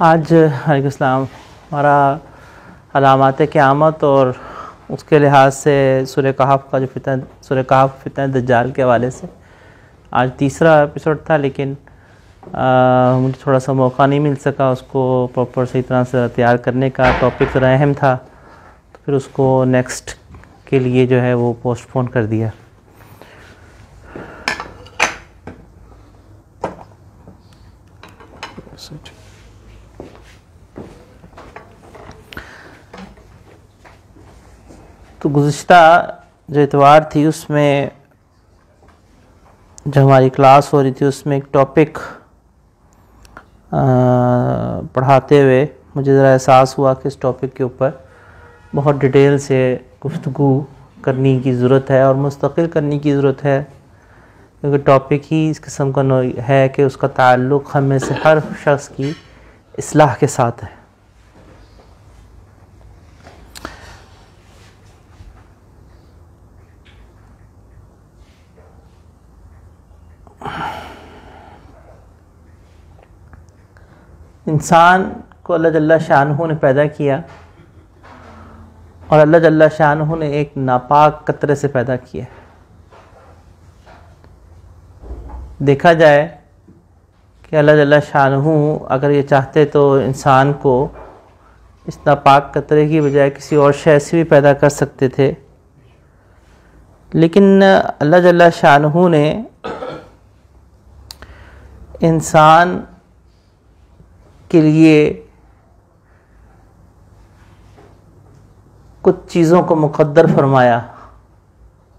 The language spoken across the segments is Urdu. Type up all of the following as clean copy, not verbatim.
آج علیکم السلام ہمارا علامات قیامت اور اس کے لحاظ سے سورہ کہف کا جو سورہ کہف فتنہ دجال کے حوالے سے آج تیسرا ایپیسوڈ تھا، لیکن مجھے تھوڑا سا موقع نہیں مل سکا اس کو پراپر صحیح طرح سے تیار کرنے کا۔ ٹاپک ذرا اہم تھا تو پھر اس کو نیکسٹ کے لیے جو ہے وہ پوسٹ پون کر دیا۔ تو گزشتہ جو اتوار تھی اس میں جو ہماری کلاس ہو رہی تھی اس میں ایک ٹاپک پڑھاتے ہوئے مجھے ذرا احساس ہوا کہ اس ٹاپک کے اوپر بہت ڈیٹیل سے گفتگو کرنے کی ضرورت ہے اور مستقل کرنے کی ضرورت ہے، کیونکہ ٹاپک ہی اس قسم کا ہے کہ اس کا تعلق ہم میں سے ہر شخص کی اصلاح کے ساتھ ہے۔ انسان کو اللہ جل شانہ نے پیدا کیا اور اللہ جل شانہ نے ایک ناپاک قطرے سے پیدا کیا۔ دیکھا جائے کہ اللہ جل شانہ اگر یہ چاہتے تو انسان کو اس ناپاک قطرے کی بجائے کسی اور شے سے بھی پیدا کر سکتے تھے، لیکن اللہ جل شانہ نے انسان کے لیے کچھ چیزوں کو مقدر فرمایا،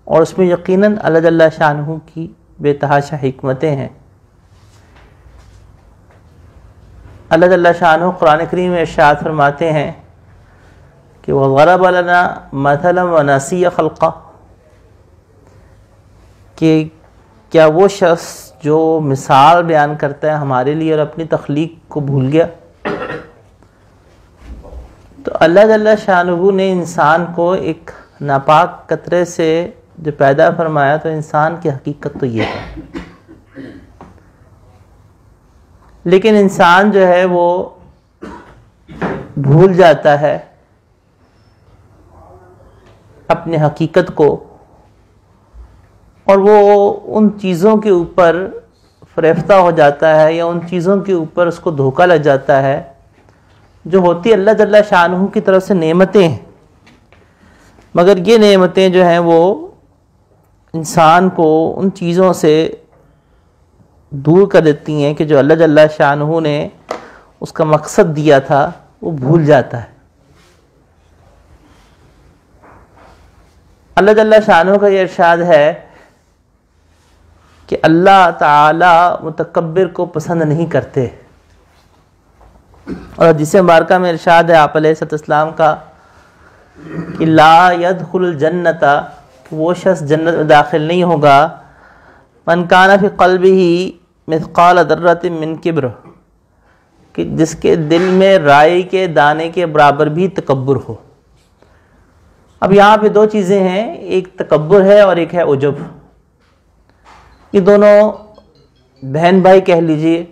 اور اس میں یقیناً اللہ جل شانہ کی بے تحاشا حکمتیں ہیں۔ اللہ جل شانہ قرآن کریم میں ارشاد فرماتے ہیں کہ وَضَرَبَ لَنَا مَثَلًا وَنَسِيَ خَلْقَهُ، کہ کیا وہ شخص جو مثال بیان کرتا ہے ہمارے لیے اور اپنی تخلیق کو بھول گیا؟ تو اللہ جل شانہ نے انسان کو ایک ناپاک قطرے سے جو پیدا فرمایا، تو انسان کی حقیقت تو یہ ہے، لیکن انسان جو ہے وہ بھول جاتا ہے اپنے حقیقت کو، اور وہ ان چیزوں کے اوپر فریفتہ ہو جاتا ہے یا ان چیزوں کے اوپر اس کو دھوکہ لگ جاتا ہے جو ہوتی اللہ جل شانہ کی طرف سے نعمتیں ہیں، مگر یہ نعمتیں جو ہیں وہ انسان کو ان چیزوں سے دور کر دیتی ہیں کہ جو اللہ جل شانہ نے اس کا مقصد دیا تھا وہ بھول جاتا ہے۔ اللہ جل شانہ کا یہ ارشاد ہے کہ اللہ تعالی متکبر کو پسند نہیں کرتے، اور حدیث مبارکہ میں ارشاد ہے آپ علیہ السلام کا کہ لا يدخل الجنت، وہ شخص جنت میں داخل نہیں ہوگا من کان فی قلبہ مثقال ذرۃ من کبر، کہ جس کے دل میں رائی کے دانے کے برابر بھی تکبر ہو۔ اب یہاں پہ دو چیزیں ہیں، ایک تکبر ہے اور ایک ہے عجب۔ یہ دونوں بہن بھائی کہہ لیجئے۔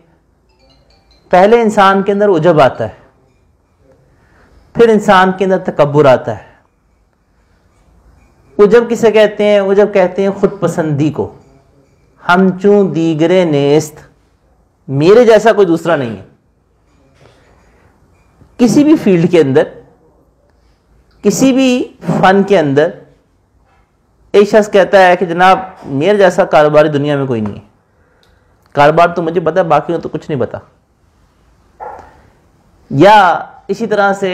پہلے انسان کے اندر عجب آتا ہے، پھر انسان کے اندر تکبر آتا ہے۔ عجب کسے کہتے ہیں؟ عجب کہتے ہیں خود پسندی کو، ہم چوں دیگرے نیست، میرے جیسا کوئی دوسرا نہیں ہے۔ کسی بھی فیلڈ کے اندر، کسی بھی فن کے اندر ایک شخص کہتا ہے کہ جناب میرے جیسا کاروباری دنیا میں کوئی نہیں ہے، کاروبار تو مجھے پتا ہے، باقی تو کچھ نہیں پتا۔ یا اسی طرح سے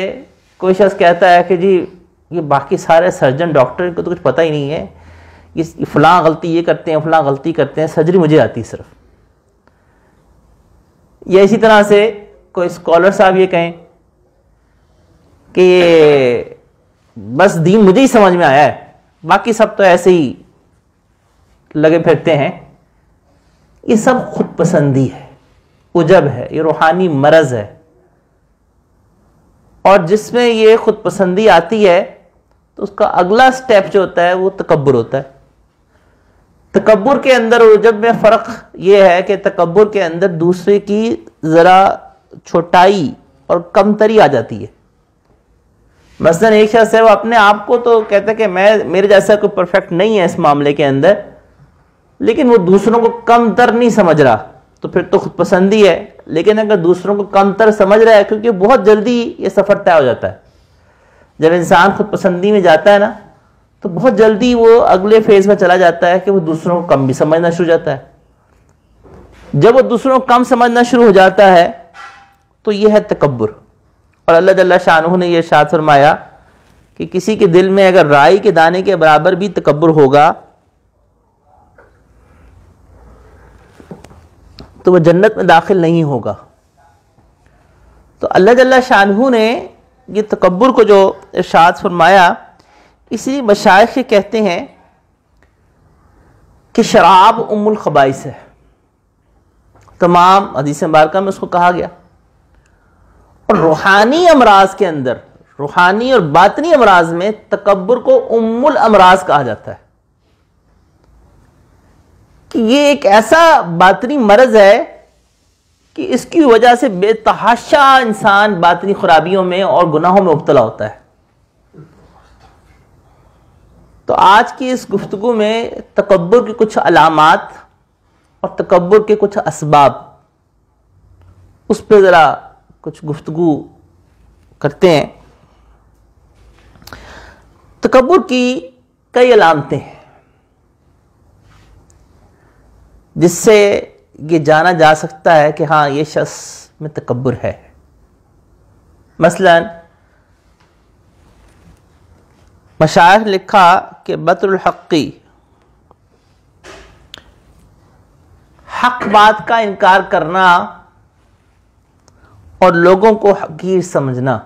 کوئی شخص کہتا ہے کہ جی یہ باقی سارے سرجن ڈاکٹر کو تو کچھ پتہ ہی نہیں ہے، یہ فلاں غلطی یہ کرتے ہیں، فلاں غلطی کرتے ہیں، سرجری مجھے آتی صرف۔ یا اسی طرح سے کوئی اسکالر صاحب یہ کہیں کہ بس دین مجھے ہی سمجھ میں آیا ہے، باقی سب تو ایسے ہی لگے پھرتے ہیں۔ یہ سب خود پسندی ہے، عجب ہے، یہ روحانی مرض ہے، اور جس میں یہ خود پسندی آتی ہے تو اس کا اگلا سٹیپ جو ہوتا ہے وہ تکبر ہوتا ہے۔ تکبر کے اندر اور عجب میں فرق یہ ہے کہ تکبر کے اندر دوسرے کی ذرا چھوٹائی اور کمتری آ جاتی ہے. مثلا ایک شخص ہے وہ اپنے آپ کو تو کہتا ہے کہ میرے جیسا کوئی پرفیکٹ نہیں ہے اس معاملے کے اندر، لیکن وہ دوسروں کو کم تر نہیں سمجھ رہا، تو پھر تو خود پسندی ہے. لیکن اگر دوسروں کو کم تر سمجھ رہا ہے، کیونکہ بہت جلدی یہ سفر طے ہو جاتا ہے. جب انسان خود پسندی میں جاتا ہے نا تو بہت جلدی وہ اگلے فیز میں چلا جاتا ہے کہ وہ دوسروں کو کم بھی سمجھنا شروع ہو جاتا ہے. جب وہ دوسروں کو کم سمجھنا شروع ہو جاتا ہے تو یہ ہے تکبر. اور اللہ جل شانہ نے یہ ارشاد فرمایا کہ کسی کے دل میں اگر رائی کے دانے کے برابر بھی تکبر ہوگا تو وہ جنت میں داخل نہیں ہوگا. تو اللہ جل شانہ نے یہ تکبر کو جو ارشاد فرمایا، اسی مشائخ کہتے ہیں کہ شراب ام الخبائث ہے. تمام حدیث مبارکہ میں اس کو کہا گیا. اور روحانی امراض کے اندر، روحانی اور باطنی امراض میں تکبر کو ام الامراض کہا جاتا ہے، کہ یہ ایک ایسا باطنی مرض ہے کہ اس کی وجہ سے بے تحاشا انسان باطنی خرابیوں میں اور گناہوں میں مبتلا ہوتا ہے. تو آج کی اس گفتگو میں تکبر کی کچھ علامات اور تکبر کے کچھ اسباب، اس پہ ذرا کچھ گفتگو کرتے ہیں. تکبر کی کئی علامتیں ہیں جس سے یہ جانا جا سکتا ہے کہ ہاں یہ شخص میں تکبر ہے. مثلا مشائخ لکھا کہ بطر الحقی، حق بات کا انکار کرنا اور لوگوں کو حقیر سمجھنا،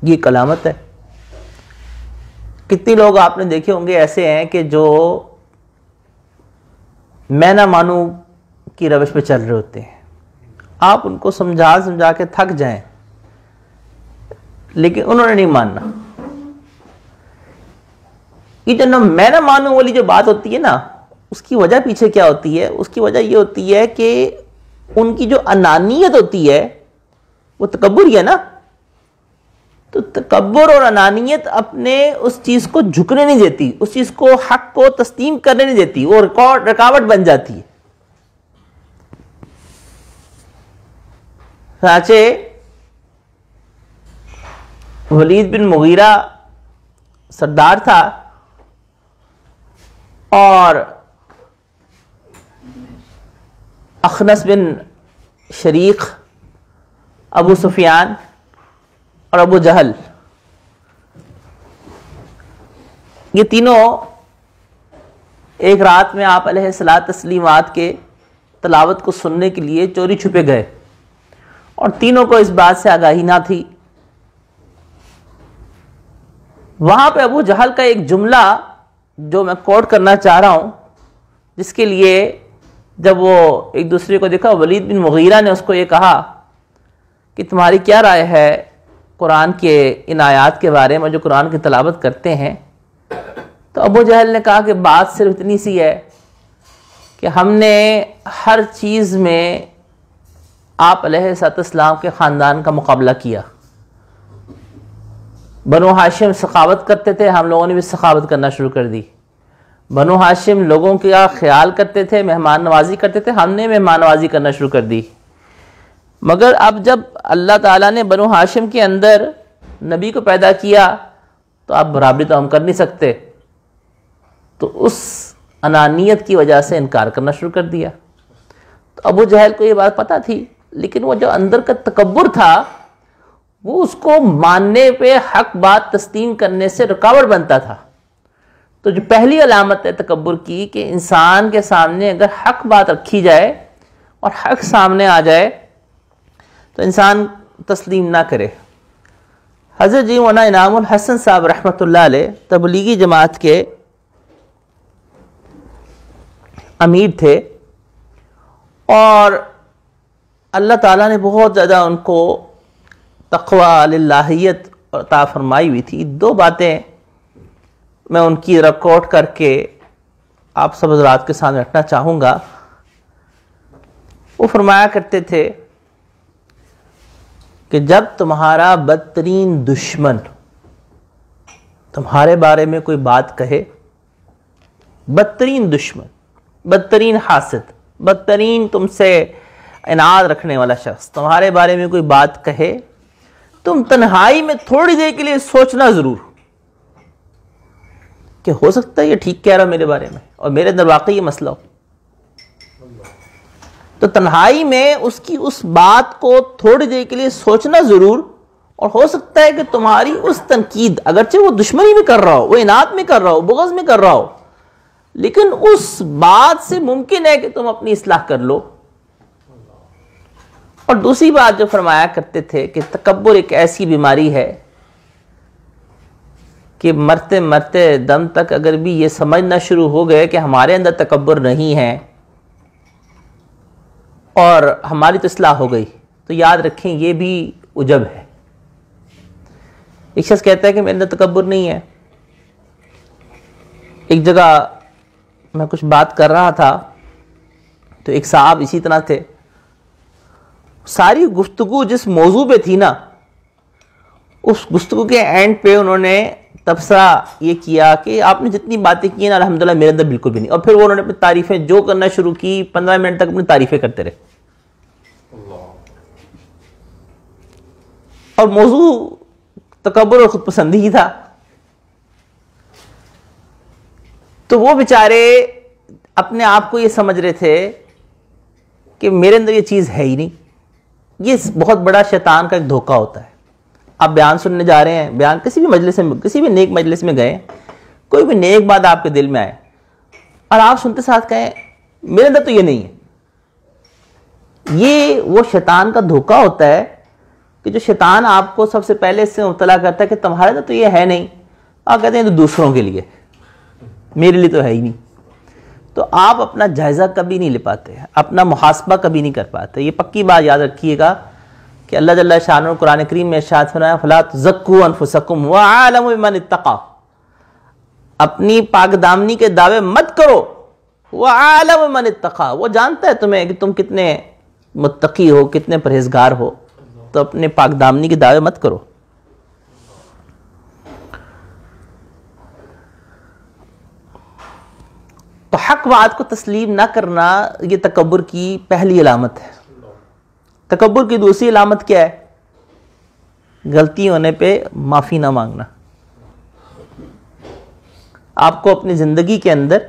یہ ایک علامت ہے. کتنے لوگ آپ نے دیکھے ہوں گے ایسے ہیں کہ جو میں نہ مانوں کی روش پہ چل رہے ہوتے ہیں. آپ ان کو سمجھا کے تھک جائیں لیکن انہوں نے نہیں ماننا. یہ جو میں نہ مانوں والی جو بات ہوتی ہے نا، اس کی وجہ پیچھے کیا ہوتی ہے؟ اس کی وجہ یہ ہوتی ہے کہ ان کی جو انانیت ہوتی ہے وہ تکبر ہی ہے نا. تو تکبر اور انانیت اپنے اس چیز کو جھکنے نہیں دیتی، اس چیز کو، حق کو تسلیم کرنے نہیں دیتی، وہ رکاوٹ بن جاتی ہے. چنانچہ ولید بن مغیرہ سردار تھا اور اخنس بن شریق، ابو سفیان اور ابو جہل، یہ تینوں ایک رات میں آپ علیہ الصلوۃ تسلیمات کے تلاوت کو سننے کے لیے چوری چھپے گئے، اور تینوں کو اس بات سے آگاہی نہ تھی. وہاں پہ ابو جہل کا ایک جملہ جو میں کوٹ کرنا چاہ رہا ہوں، جس کے لیے جب وہ ایک دوسرے کو دیکھا، ولید بن مغیرہ نے اس کو یہ کہا کہ تمہاری کیا رائے ہے قرآن کے ان آیات کے بارے میں جو قرآن کی تلاوت کرتے ہیں؟ تو ابو جہل نے کہا کہ بات صرف اتنی سی ہے کہ ہم نے ہر چیز میں آپ علیہ السلام کے خاندان کا مقابلہ کیا. بنو ہاشم سخاوت کرتے تھے، ہم لوگوں نے بھی سخاوت کرنا شروع کر دی. بنو ہاشم لوگوں کا خیال کرتے تھے، مہمان نوازی کرتے تھے، ہم نے مہمان نوازی کرنا شروع کر دی. مگر اب جب اللہ تعالیٰ نے بنو ہاشم کے اندر نبی کو پیدا کیا تو اب برابری تو ہم کر نہیں سکتے، تو اس انانیت کی وجہ سے انکار کرنا شروع کر دیا. تو ابو جہل کو یہ بات پتہ تھی، لیکن وہ جو اندر کا تکبر تھا وہ اس کو ماننے پہ، حق بات تسلیم کرنے سے رکاوٹ بنتا تھا. تو جو پہلی علامت ہے تکبر کی کہ انسان کے سامنے اگر حق بات رکھی جائے اور حق سامنے آ جائے تو انسان تسلیم نہ کرے. حضرت جی مولانا انعام الحسن صاحب رحمۃ اللہ علیہ تبلیغی جماعت کے امیر تھے، اور اللہ تعالیٰ نے بہت زیادہ ان کو تقوی الہیت عطا فرمائی ہوئی تھی. دو باتیں میں ان کی ریکارڈ کر کے آپ سب حضرات کے سامنے رکھنا چاہوں گا. وہ فرمایا کرتے تھے کہ جب تمہارا بدترین دشمن تمہارے بارے میں کوئی بات کہے، بدترین دشمن، بدترین حاسد، بدترین تم سے عناد رکھنے والا شخص تمہارے بارے میں کوئی بات کہے، تم تنہائی میں تھوڑی دیر کے لیے سوچنا ضرور کہ ہو سکتا ہے یہ ٹھیک کہہ رہا میرے بارے میں اور میرے اندر واقعی یہ مسئلہ ہو. تو تنہائی میں اس کی اس بات کو تھوڑی دیر کے لیے سوچنا ضرور، اور ہو سکتا ہے کہ تمہاری اس تنقید، اگرچہ وہ دشمنی میں کر رہا ہو، وہ عناد میں کر رہا ہو، بغض میں کر رہا ہو، لیکن اس بات سے ممکن ہے کہ تم اپنی اصلاح کر لو. اور دوسری بات جو فرمایا کرتے تھے کہ تکبر ایک ایسی بیماری ہے کہ مرتے مرتے دم تک اگر بھی یہ سمجھنا شروع ہو گئے کہ ہمارے اندر تکبر نہیں ہے اور ہماری تو اصلاح ہو گئی، تو یاد رکھیں یہ بھی عجب ہے. ایک شخص کہتا ہے کہ میرے اندر تکبر نہیں ہے. ایک جگہ میں کچھ بات کر رہا تھا تو ایک صاحب اسی طرح تھے، ساری گفتگو جس موضوع پہ تھی نا، اس گفتگو کے اینڈ پہ انہوں نے تبصرہ یہ کیا کہ آپ نے جتنی باتیں کی نا الحمدللہ میرے اندر بالکل بھی نہیں. اور پھر وہ انہوں نے اپنی تعریفیں جو کرنا شروع کی، 15 منٹ تک اپنی تعریفیں کرتے رہے. اور موضوع تکبر اور خود پسندی ہی تھا. تو وہ بیچارے اپنے آپ کو یہ سمجھ رہے تھے کہ میرے اندر یہ چیز ہے ہی نہیں. یہ بہت بڑا شیطان کا ایک دھوکہ ہوتا ہے. آپ بیان سننے جا رہے ہیں، بیان کسی بھی مجلس میں، کسی بھی نیک مجلس میں گئے، کوئی بھی نیک بات آپ کے دل میں آئے اور آپ سنتے ساتھ کہیں میرے اندر تو یہ نہیں ہے. یہ وہ شیطان کا دھوکہ ہوتا ہے کہ جو شیطان آپ کو سب سے پہلے اس سے مبتلا کرتا ہے کہ تمہارے اندر تو یہ ہے نہیں. آپ کہتے ہیں تو دوسروں کے لیے، میرے لیے تو ہے ہی نہیں. تو آپ اپنا جائزہ کبھی نہیں لے پاتے، اپنا محاسبہ کبھی نہیں کر پاتے. یہ پکی بات یاد رکھیے گا کہ اللہ جل شانہ قرآن کریم میں ارشاد فرمایا فلا تزکوا انفسکم هو اعلم بمن اتقى، اپنی پاک دامنی کے دعوے مت کرو. وہ اعلم بمن اتقى، وہ جانتا ہے تمہیں کہ تم کتنے متقی ہو، کتنے پرہیزگار ہو. تو اپنے پاک دامنی کے دعوے مت کرو. تو حق بات کو تسلیم نہ کرنا یہ تکبر کی پہلی علامت ہے. تکبر کی دوسری علامت کیا ہے؟ غلطی ہونے پہ معافی نہ مانگنا. آپ کو اپنی زندگی کے اندر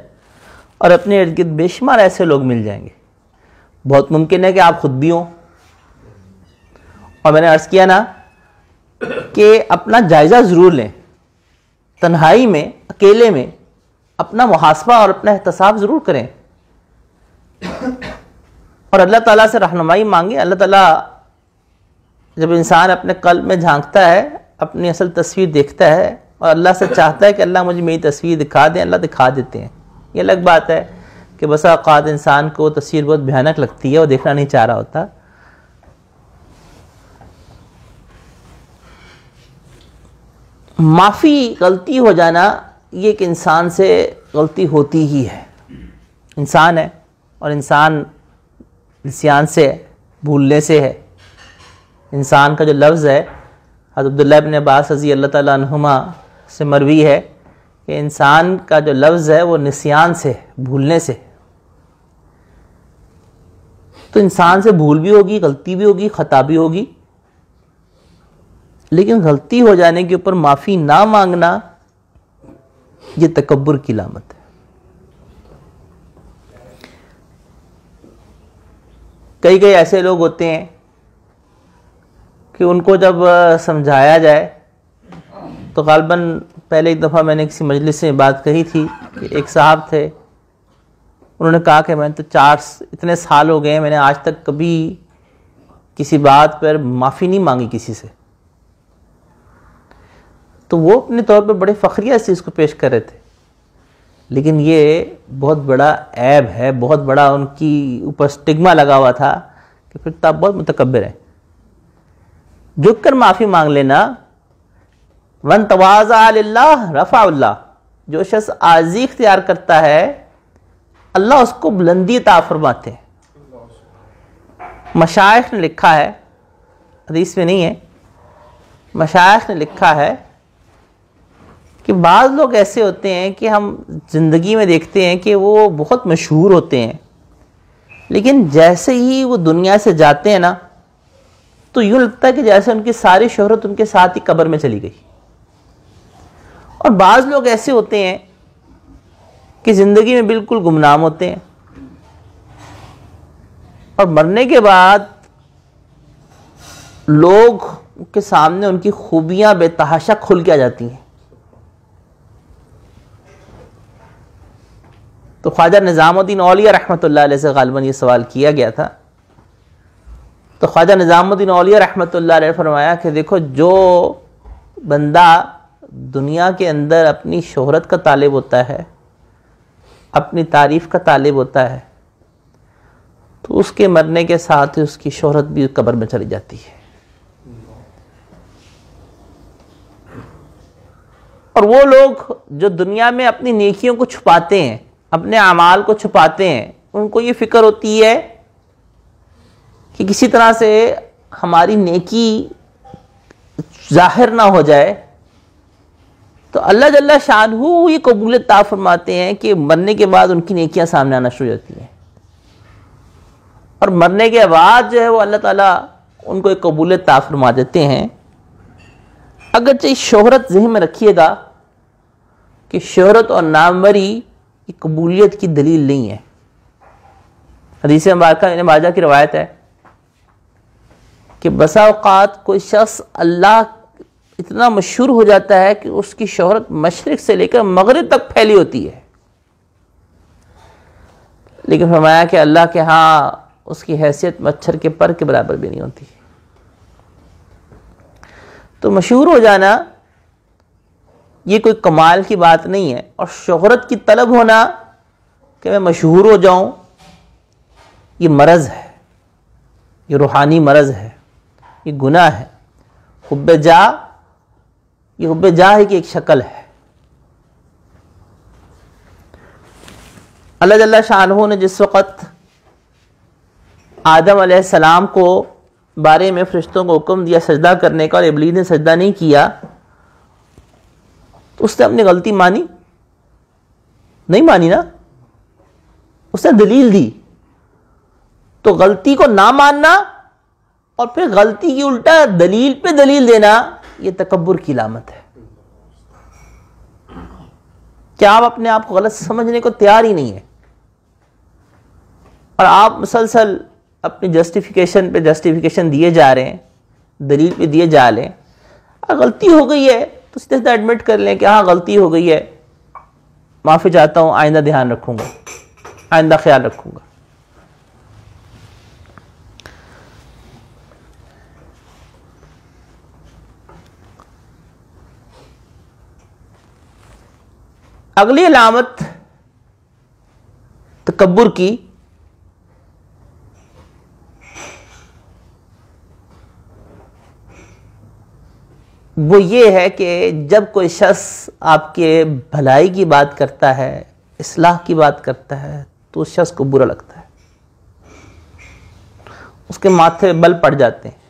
اور اپنے ارد گرد بے شمار ایسے لوگ مل جائیں گے، بہت ممکن ہے کہ آپ خود بھی ہوں. اور میں نے عرض کیا نا کہ اپنا جائزہ ضرور لیں، تنہائی میں، اکیلے میں اپنا محاسبہ اور اپنا احتساب ضرور کریں اور اللہ تعالیٰ سے رہنمائی مانگیں. اللہ تعالیٰ جب انسان اپنے قلب میں جھانکتا ہے، اپنی اصل تصویر دیکھتا ہے اور اللہ سے چاہتا ہے کہ اللہ مجھے میری تصویر دکھا دیں، اللہ دکھا دیتے ہیں. یہ الگ بات ہے کہ بسا اوقات انسان کو تصویر بہت بھیانک لگتی ہے، وہ دیکھنا نہیں چاہ رہا ہوتا. معافی، غلطی ہو جانا، یہ ایک انسان سے غلطی ہوتی ہی ہے. انسان ہے اور انسان نسیان سے ہے، بھولنے سے ہے. انسان کا جو لفظ ہے، حضرت عبداللہ ابن عباس رضی اللہ تعالیٰ عنہما سے مروی ہے کہ انسان کا جو لفظ ہے وہ نسیان سے، بھولنے سے. تو انسان سے بھول بھی ہوگی، غلطی بھی ہوگی، خطا بھی ہوگی، لیکن غلطی ہو جانے کے اوپر معافی نہ مانگنا یہ تکبر کی علامت ہے. کئی ایسے لوگ ہوتے ہیں کہ ان کو جب سمجھایا جائے تو غالباً پہلے ایک دفعہ میں نے کسی مجلس میں بات کہی تھی کہ ایک صاحب تھے، انہوں نے کہا کہ میں تو اتنے سال ہو گئے ہیں، میں نے آج تک کبھی کسی بات پر معافی نہیں مانگی کسی سے. تو وہ اپنے طور پہ بڑے فخریہ سے اس کو پیش کر رہے تھے، لیکن یہ بہت بڑا عیب ہے، بہت بڑا ان کی اوپر سٹگما لگا ہوا تھا کہ پھر تو آپ بہت متکبر ہیں. جھک کر معافی مانگ لینا. من تواضع للہ رفع اللہ، جو شخص عاجزی اختیار کرتا ہے اللہ اس کو بلندی عطا فرماتے ہیں. مشائخ نے لکھا ہے، حدیث میں نہیں ہے، مشائخ نے لکھا ہے کہ بعض لوگ ایسے ہوتے ہیں کہ ہم زندگی میں دیکھتے ہیں کہ وہ بہت مشہور ہوتے ہیں، لیکن جیسے ہی وہ دنیا سے جاتے ہیں نا تو یوں لگتا ہے کہ جیسے ان کی ساری شہرت ان کے ساتھ ہی قبر میں چلی گئی۔ اور بعض لوگ ایسے ہوتے ہیں کہ زندگی میں بالکل گمنام ہوتے ہیں اور مرنے کے بعد لوگ کے سامنے ان کی خوبیاں بے تحاشا کھل کے آ جاتی ہیں۔ تو خواجہ نظام الدین اولیاء رحمۃ اللہ علیہ سے غالباً یہ سوال کیا گیا تھا، تو خواجہ نظام الدین اولیاء رحمۃ اللہ علیہ نے فرمایا کہ دیکھو، جو بندہ دنیا کے اندر اپنی شہرت کا طالب ہوتا ہے، اپنی تعریف کا طالب ہوتا ہے، تو اس کے مرنے کے ساتھ اس کی شہرت بھی قبر میں چلی جاتی ہے۔ اور وہ لوگ جو دنیا میں اپنی نیکیوں کو چھپاتے ہیں، اپنے اعمال کو چھپاتے ہیں، ان کو یہ فکر ہوتی ہے کہ کسی طرح سے ہماری نیکی ظاہر نہ ہو جائے، تو اللہ جل شانہ یہ قبولیت عطا فرماتے ہیں کہ مرنے کے بعد ان کی نیکیاں سامنے آنا شروع ہو جاتی ہیں، اور مرنے کے بعد جو ہے وہ اللہ تعالیٰ ان کو ایک قبولیت عطا فرما دیتے ہیں۔ اگرچہ شہرت ذہن میں رکھیے گا کہ شہرت اور ناموری یہ قبولیت کی دلیل نہیں ہے۔ حدیث مبارکہ ابن ماجہ کی روایت ہے کہ بسا اوقات کوئی شخص اللہ اتنا مشہور ہو جاتا ہے کہ اس کی شہرت مشرق سے لے کر مغرب تک پھیلی ہوتی ہے، لیکن فرمایا کہ اللہ کے ہاں اس کی حیثیت مچھر کے پر کے برابر بھی نہیں ہوتی۔ تو مشہور ہو جانا یہ کوئی کمال کی بات نہیں ہے، اور شہرت کی طلب ہونا کہ میں مشہور ہو جاؤں، یہ مرض ہے، یہ روحانی مرض ہے، یہ گناہ ہے۔ حب جاہ، یہ حب جاہ کی ایک شکل ہے۔ اللہ جل شانہ نے جس وقت آدم علیہ السلام کو بارے میں فرشتوں کو حکم دیا سجدہ کرنے کا اور ابلیس نے سجدہ نہیں کیا، تو اس نے اپنی غلطی مانی؟ نہیں مانی نا، اس نے دلیل دی۔ تو غلطی کو نہ ماننا اور پھر غلطی کی الٹا دلیل پہ دلیل دینا، یہ تکبر کی علامت ہے۔ کیا آپ اپنے آپ کو غلط سمجھنے کو تیار ہی نہیں ہے، اور آپ مسلسل اپنی جسٹیفیکیشن پہ جسٹیفیکیشن دیے جا رہے ہیں، دلیل پہ دیے جا رہے ہیں۔ اگر غلطی ہو گئی ہے تو سیدھا ایڈمٹ کر لیں کہ ہاں غلطی ہو گئی ہے، معافی چاہتا ہوں، آئندہ دھیان رکھوں گا، آئندہ خیال رکھوں گا۔ اگلی علامت تکبر کی وہ یہ ہے کہ جب کوئی شخص آپ کے بھلائی کی بات کرتا ہے، اصلاح کی بات کرتا ہے، تو اس شخص کو برا لگتا ہے، اس کے ماتھے بل پڑ جاتے ہیں۔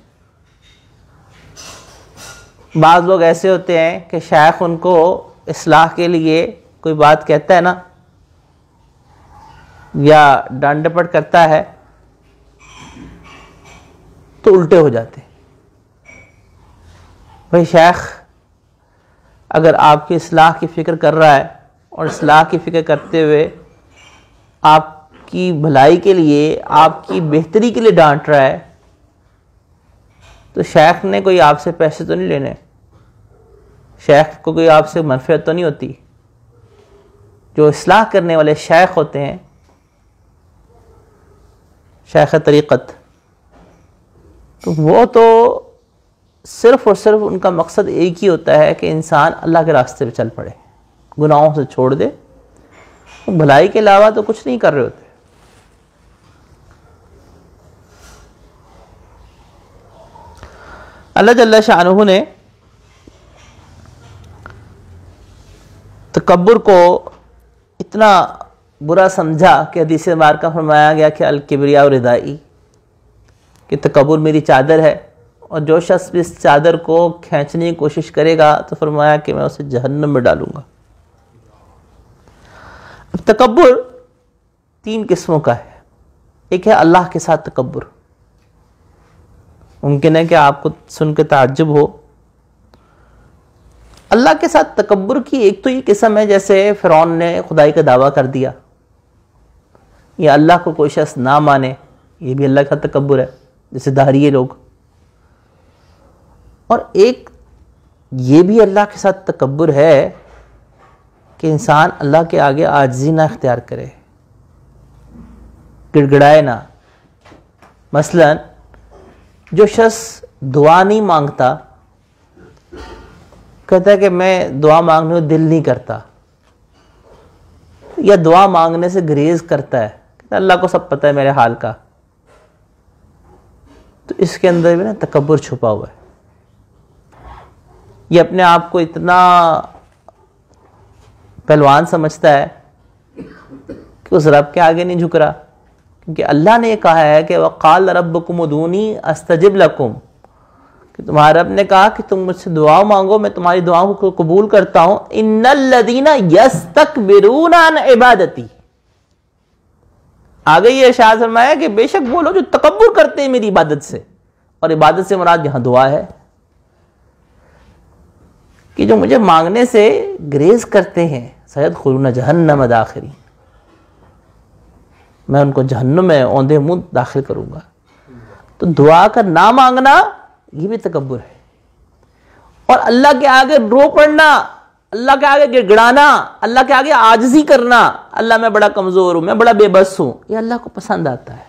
بعض لوگ ایسے ہوتے ہیں کہ شیخ ان کو اصلاح کے لیے کوئی بات کہتا ہے نا، یا ڈانٹ ڈپٹ کرتا ہے، تو الٹے ہو جاتے ہیں۔ بھائی شیخ اگر آپ کی اصلاح کی فکر کر رہا ہے اور اصلاح کی فکر کرتے ہوئے آپ کی بھلائی کے لیے، آپ کی بہتری کے لیے ڈانٹ رہا ہے، تو شیخ نے کوئی آپ سے پیسے تو نہیں لینے، شیخ کو کوئی آپ سے منفعت تو نہیں ہوتی۔ جو اصلاح کرنے والے شیخ ہوتے ہیں، شیخ طریقت، تو وہ تو صرف اور صرف ان کا مقصد ایک ہی ہوتا ہے کہ انسان اللہ کے راستے پہ چل پڑے، گناہوں سے چھوڑ دے، بھلائی کے علاوہ تو کچھ نہیں کر رہے ہوتے۔ اللہ جل شانہ نے تکبر کو اتنا برا سمجھا کہ حدیث مبارکہ فرمایا گیا کہ الکبریاء ردائی، کہ تکبر میری چادر ہے اور جو شخص بھی اس چادر کو کھینچنے کی کوشش کرے گا تو فرمایا کہ میں اسے جہنم میں ڈالوں گا۔ اب تکبر 3 قسموں کا ہے۔ ایک ہے اللہ کے ساتھ تکبر۔ ممکن ہے کہ آپ کو سن کے تعجب ہو، اللہ کے ساتھ تکبر کی ایک تو یہ قسم ہے جیسے فرعون نے خدائی کا دعویٰ کر دیا، یا اللہ کو کوئی شخص نہ مانے، یہ بھی اللہ کا تکبر ہے، جیسے داہریے لوگ۔ اور ایک یہ بھی اللہ کے ساتھ تکبر ہے کہ انسان اللہ کے آگے عاجزی نہ اختیار کرے، گڑگڑائے نہ۔ مثلا جو شخص دعا نہیں مانگتا، کہتا ہے کہ میں دعا مانگنے کو دل نہیں کرتا، یا دعا مانگنے سے گریز کرتا ہے، کہتا ہے اللہ کو سب پتہ ہے میرے حال کا، تو اس کے اندر بھی نا تکبر چھپا ہوا ہے۔ یہ اپنے آپ کو اتنا پہلوان سمجھتا ہے کہ اس رب کے آگے نہیں جھک رہا، کیونکہ اللہ نے یہ کہا ہے کہ وَقَالَ رَبُّكُمُ ادْعُونِي أَسْتَجِبْ لَكُمْ، کہ تمہارا رب نے کہا کہ تم مجھ سے دعا مانگو، میں تمہاری دعاؤں کو قبول کرتا ہوں۔ إِنَّ الَّذِينَ يَسْتَكْبِرُونَ عَنْ عِبَادَتِي، آگے یہ ارشاد فرمایا کہ بے شک وہ لوگ جو تکبر کرتے ہیں میری عبادت سے، اور عبادت سے مراد یہاں دعا ہے، کہ جو مجھے مانگنے سے گریز کرتے ہیں، سَيَدْخُلُونَ جَهَنَّمَ دَاخِرِينَ، میں ان کو جہنم میں اوندے منہ داخل کروں گا۔ تو دعا کا نہ مانگنا یہ بھی تکبر ہے، اور اللہ کے آگے رو پڑنا، اللہ کے آگے گڑگڑانا، اللہ کے آگے عاجزی کرنا، اللہ میں بڑا کمزور ہوں، میں بڑا بے بس ہوں، یہ اللہ کو پسند آتا ہے۔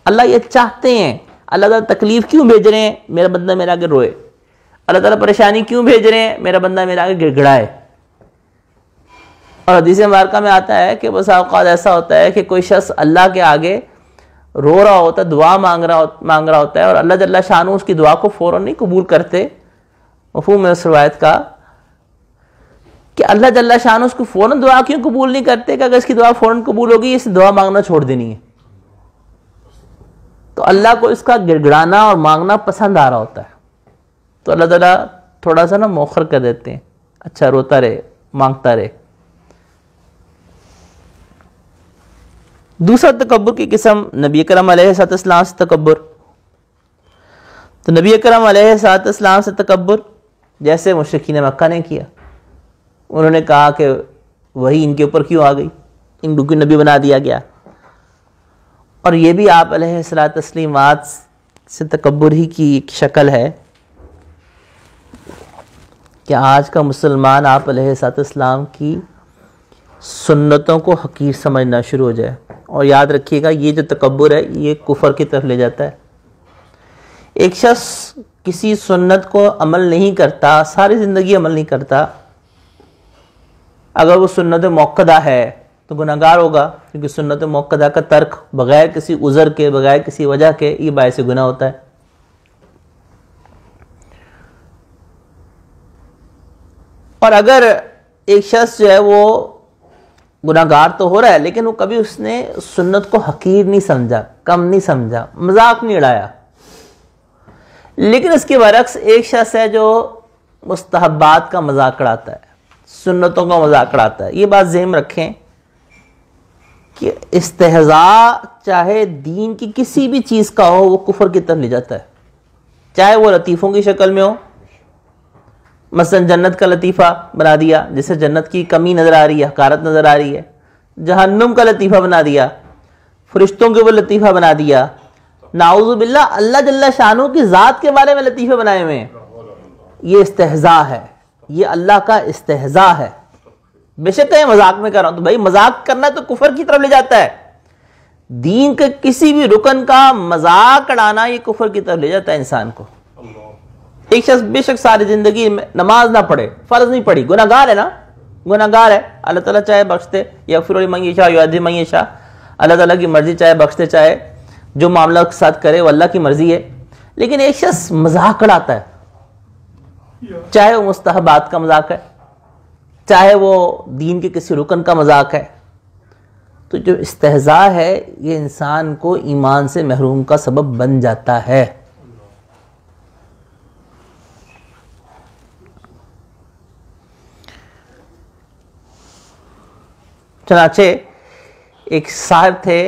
اللہ یہ چاہتے ہیں، اللہ تعالیٰ تکلیف کیوں بھیج رہے ہیں؟ میرا بندہ میرے آگے روئے۔ اللہ تعالیٰ پریشانی کیوں بھیج رہے ہیں؟ میرا بندہ میرے آگے گڑگڑائے۔ اور حدیث مبارکہ میں آتا ہے کہ بس اوقات ایسا ہوتا ہے کہ کوئی شخص اللہ کے آگے رو رہا ہوتا ہے، دعا مانگ رہا ہوتا ہے، اور اللہ جل شانہ اس کی دعا کو فوراً نہیں قبول کرتے۔ مفہوم ہے اس روایت کا کہ اللہ جل شانہ اس کو فوراً دعا کیوں قبول نہیں کرتے، کہ اگر اس کی دعا فوراً قبول ہوگی اس دعا مانگنا چھوڑ دینی ہے۔ تو اللہ کو اس کا گڑگڑانا اور مانگنا پسند آ رہا ہوتا ہے، تو اللہ تعالیٰ تھوڑا سا نا مؤخر کر دیتے ہیں، اچھا روتا رہے، مانگتا رہے۔ دوسرا تکبر کی قسم نبی اکرم علیہ السلام سے تکبر۔ تو نبی اکرم علیہ السلام سے تکبر جیسے مشرکین مکہ نے کیا، انہوں نے کہا کہ وہی ان کے اوپر کیوں آ گئی، ان کو کیوں نبی بنا دیا گیا۔ اور یہ بھی آپ علیہ السلام سے تکبر ہی کی ایک شکل ہے کہ آج کا مسلمان آپ علیہ السلام کی سنتوں کو حقیر سمجھنا شروع ہو جائے۔ اور یاد رکھیے گا یہ جو تکبر ہے یہ کفر کی طرف لے جاتا ہے۔ ایک شخص کسی سنت کو عمل نہیں کرتا، ساری زندگی عمل نہیں کرتا، اگر وہ سنت موقدہ ہے تو گناہگار ہوگا، کیونکہ سنت موقدہ کا ترک بغیر کسی عذر کے، بغیر کسی وجہ کے، یہ باعث گناہ ہوتا ہے۔ اور اگر ایک شخص جو ہے وہ گناہگار تو ہو رہا ہے لیکن وہ کبھی اس نے سنت کو حقیر نہیں سمجھا، کم نہیں سمجھا، مذاق نہیں اڑایا، لیکن اس کے برعکس ایک شخص ہے جو مستحبات کا مذاق اڑاتا ہے، سنتوں کا مذاق اڑاتا ہے۔ یہ بات ذہن رکھیں کہ استہزاء چاہے دین کی کسی بھی چیز کا ہو وہ کفر کی طرف لے جاتا ہے، چاہے وہ لطیفوں کی شکل میں ہو۔ مثلا جنت کا لطیفہ بنا دیا، جسے جنت کی کمی نظر آ رہی ہے، حقارت نظر آ رہی ہے، جہنم کا لطیفہ بنا دیا، فرشتوں کے اوپر لطیفہ بنا دیا، نعوذ باللہ اللہ جل شانہ کی ذات کے بارے میں لطیفے بنائے ہوئے ہیں۔ یہ استہزاء ہے، یہ اللہ کا استہزاء ہے۔ بے شک ہے مذاق میں کر رہا ہوں، تو بھائی مذاق کرنا تو کفر کی طرف لے جاتا ہے۔ دین کے کسی بھی رکن کا مذاق اڑانا یہ کفر کی طرف لے جاتا ہے انسان کو۔ ایک شخص بے شک ساری زندگی میں نماز نہ پڑھے، فرض نہیں پڑھی، گناہگار ہے نا، گناہگار ہے، اللہ تعالیٰ چاہے بخش دے، یغفر لمن یشاء ویعذب من یشاء، اللہ تعالیٰ کی مرضی، چاہے بخش دے، چاہے جو معاملہ کے ساتھ کرے وہ اللہ کی مرضی ہے۔ لیکن ایک شخص مذاق اڑاتا ہے، چاہے وہ مستحبات کا مذاق ہے، چاہے وہ دین کے کسی رکن کا مذاق ہے، تو جو استہزاء ہے یہ انسان کو ایمان سے محروم کا سبب بن جاتا ہے۔ چنانچہ ایک صاحب تھے،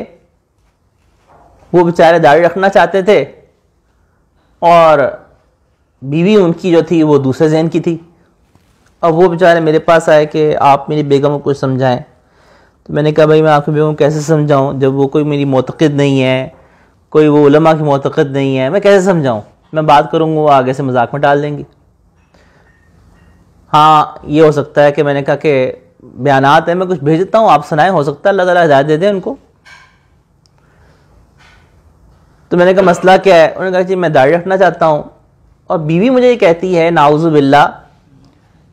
وہ بیچارے داڑھی رکھنا چاہتے تھے اور بیوی ان کی جو تھی وہ دوسرے ذہن کی تھی. اب وہ بیچارے میرے پاس آئے کہ آپ میری بیگم کو کچھ سمجھائیں. تو میں نے کہا بھائی میں آپ کی بیگم کو کیسے سمجھاؤں جب وہ کوئی میری معتقد نہیں ہے، کوئی وہ علماء کی معتقد نہیں ہے، میں کیسے سمجھاؤں؟ میں بات کروں گا وہ آگے سے مذاق میں ڈال دیں گی. ہاں یہ ہو سکتا ہے کہ میں نے کہا کہ بیانات ہیں، میں کچھ بھیج دیتا ہوں، آپ سنائیں، ہو سکتا ہے اللہ تعالیٰ ہدایت دے دیں ان کو. تو میں نے کہا مسئلہ کیا ہے؟ انہوں نے کہا جی میں داڑھی رکھنا چاہتا ہوں اور بیوی مجھے یہ کہتی ہے نعوذ باللہ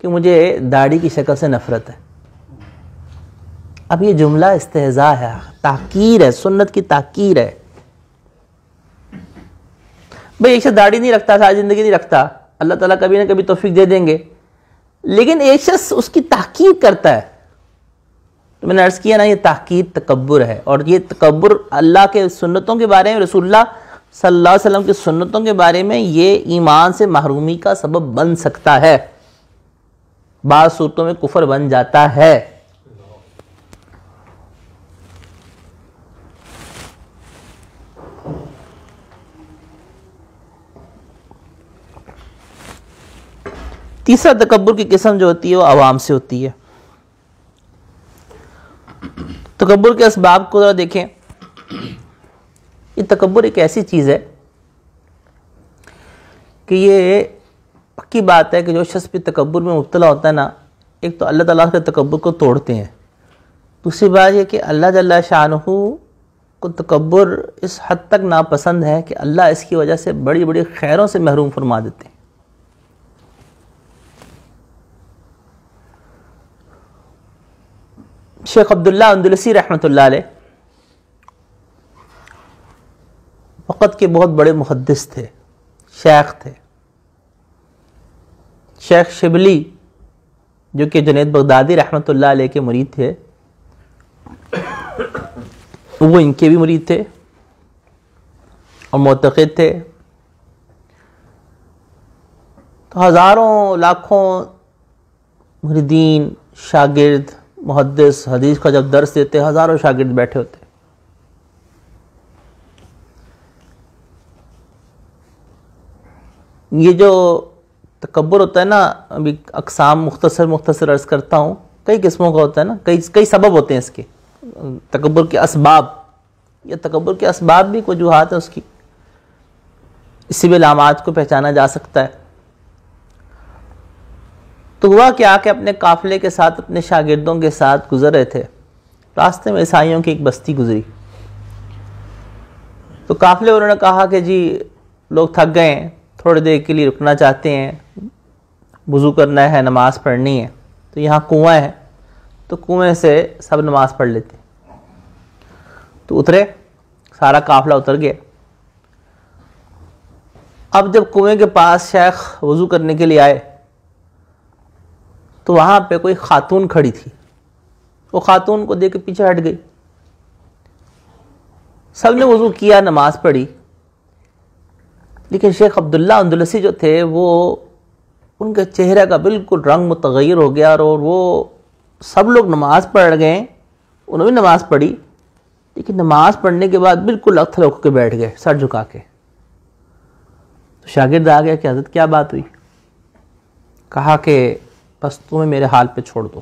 کہ مجھے داڑھی کی شکل سے نفرت ہے. اب یہ جملہ استہزاء ہے، تحقیر ہے، سنت کی تحقیر ہے. بھئی ایک شخص داڑھی نہیں رکھتا، ساری زندگی نہیں رکھتا، اللہ تعالیٰ کبھی نہ کبھی توفیق دے دیں گے، لیکن ایک شخص اس کی تحقیر کرتا ہے. تو میں نے عرض کیا نا یہ تحقیر تکبر ہے، اور یہ تکبر اللہ کے سنتوں کے بارے میں، رسول اللہ صلی اللہ علیہ وسلم کی سنتوں کے بارے میں یہ ایمان سے محرومی کا سبب بن سکتا ہے، بعض صورتوں میں کفر بن جاتا ہے. تیسرا تکبر کی قسم جو ہوتی ہے وہ عوام سے ہوتی ہے. تکبر کے اسباب کو ذرا دیکھیں. یہ تکبر ایک ایسی چیز ہے کہ یہ پکی بات ہے کہ جو شخص بھی تکبر میں مبتلا ہوتا ہے نا، ایک تو اللہ تعالیٰ کے تکبر کو توڑتے ہیں، دوسری بات یہ کہ اللہ جل شانہ کو تکبر اس حد تک ناپسند ہے کہ اللہ اس کی وجہ سے بڑی بڑی خیروں سے محروم فرما دیتے ہیں. شیخ عبداللہ اندلسی رحمۃ اللہ علیہ وقت کے بہت بڑے محدث تھے، شیخ تھے. شیخ شبلی جو کہ جنید بغدادی رحمۃ اللہ علیہ کے مرید تھے، وہ ان کے بھی مرید تھے اور معتقد تھے. تو ہزاروں لاکھوں مریدین، شاگرد، محدث حدیث کا جب درس دیتے ہزاروں شاگرد بیٹھے ہوتے. یہ جو تکبر ہوتا ہے نا، ابھی اقسام مختصر عرض کرتا ہوں، کئی قسموں کا ہوتا ہے نا، کئی سبب ہوتے ہیں اس کے. تکبر کے اسباب، یا تکبر کے اسباب بھی کوئی وجوہات ہے اس کی، اسی بھی علامات کو پہچانا جا سکتا ہے. تو ہوا کیا کہ اپنے قافلے کے ساتھ، اپنے شاگردوں کے ساتھ گزر رہے تھے. راستے میں عیسائیوں کی ایک بستی گزری. تو قافلے انہوں نے کہا کہ جی لوگ تھک گئے ہیں، تھوڑی دیر کے لیے رکنا چاہتے ہیں، وضو کرنا ہے، نماز پڑھنی ہے. تو یہاں کنواں ہے، تو کنویں سے سب نماز پڑھ لیتے. تو اترے، سارا قافلہ اتر گیا. اب جب کنویں کے پاس شیخ وضو کرنے کے لیے آئے تو وہاں پہ کوئی خاتون کھڑی تھی. وہ خاتون کو دیکھ کے پیچھے ہٹ گئی. سب نے وضو کیا، نماز پڑھی، لیکن شیخ عبداللہ اندلسی جو تھے وہ ان کے چہرے کا بالکل رنگ متغیر ہو گیا، اور وہ سب لوگ نماز پڑھ گئے، انہوں نے نماز پڑھی، لیکن نماز پڑھنے کے بعد بالکل اتھر ہو کے بیٹھ گئے سر جھکا کے. تو شاگرد آ گیا کہ حضرت کیا بات ہوئی؟ کہا کہ بس تمہیں میرے حال پہ چھوڑ دو.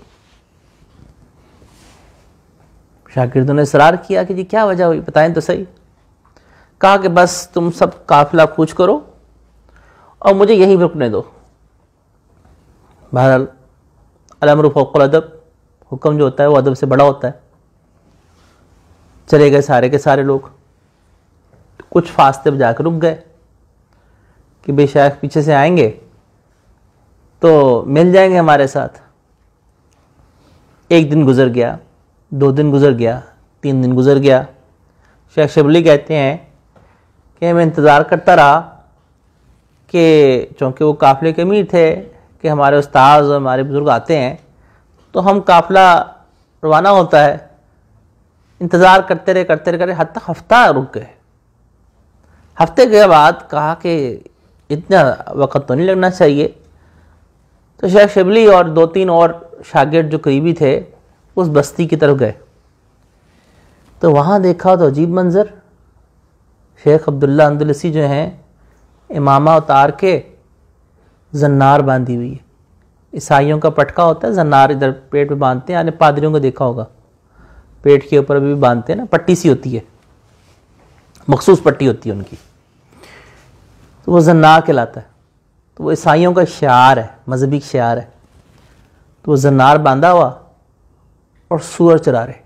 شاگردوں نے اصرار کیا کہ جی کیا وجہ ہوئی، بتائیں تو صحیح. کہا کہ بس تم سب قافلہ کوچ کرو اور مجھے یہیں رکنے دو. بہرحال الامر فوق الادب، حکم جو ہوتا ہے وہ ادب سے بڑا ہوتا ہے. چلے گئے سارے کے سارے لوگ. کچھ فاصلے پہ جا کے رک گئے کہ بے شیخ پیچھے سے آئیں گے تو مل جائیں گے ہمارے ساتھ. ایک دن گزر گیا، 2 دن گزر گیا، 3 دن گزر گیا. شیخ شبلی کہتے ہیں کہ میں انتظار کرتا رہا کہ چونکہ وہ قافلے کے امیر تھے کہ ہمارے استاذ اور ہمارے بزرگ آتے ہیں تو ہم قافلہ روانہ ہوتا ہے. انتظار کرتے رہے حد تک ہفتہ رک گئے. ہفتے کے بعد کہا کہ اتنا وقت تو نہیں لگنا چاہیے. تو شیخ شبلی اور 2-3 اور شاگرد جو قریبی تھے اس بستی کی طرف گئے تو وہاں دیکھا تو عجیب منظر، شیخ عبداللہ اندلسی جو ہیں امامہ اتار کے زنار باندھی ہوئی ہے. عیسائیوں کا پٹکا ہوتا ہے زنار، ادھر پیٹ پہ باندھتے ہیں، یعنی پادریوں کو دیکھا ہوگا پیٹ کے اوپر بھی باندھتے ہیں نا، پٹی سی ہوتی ہے، مخصوص پٹی ہوتی ہے ان کی، تو وہ زنار کہلاتا ہے. تو وہ عیسائیوں کا شعار ہے، مذہبی شعار ہے. تو وہ زنار باندھا ہوا اور سور چرا رہے.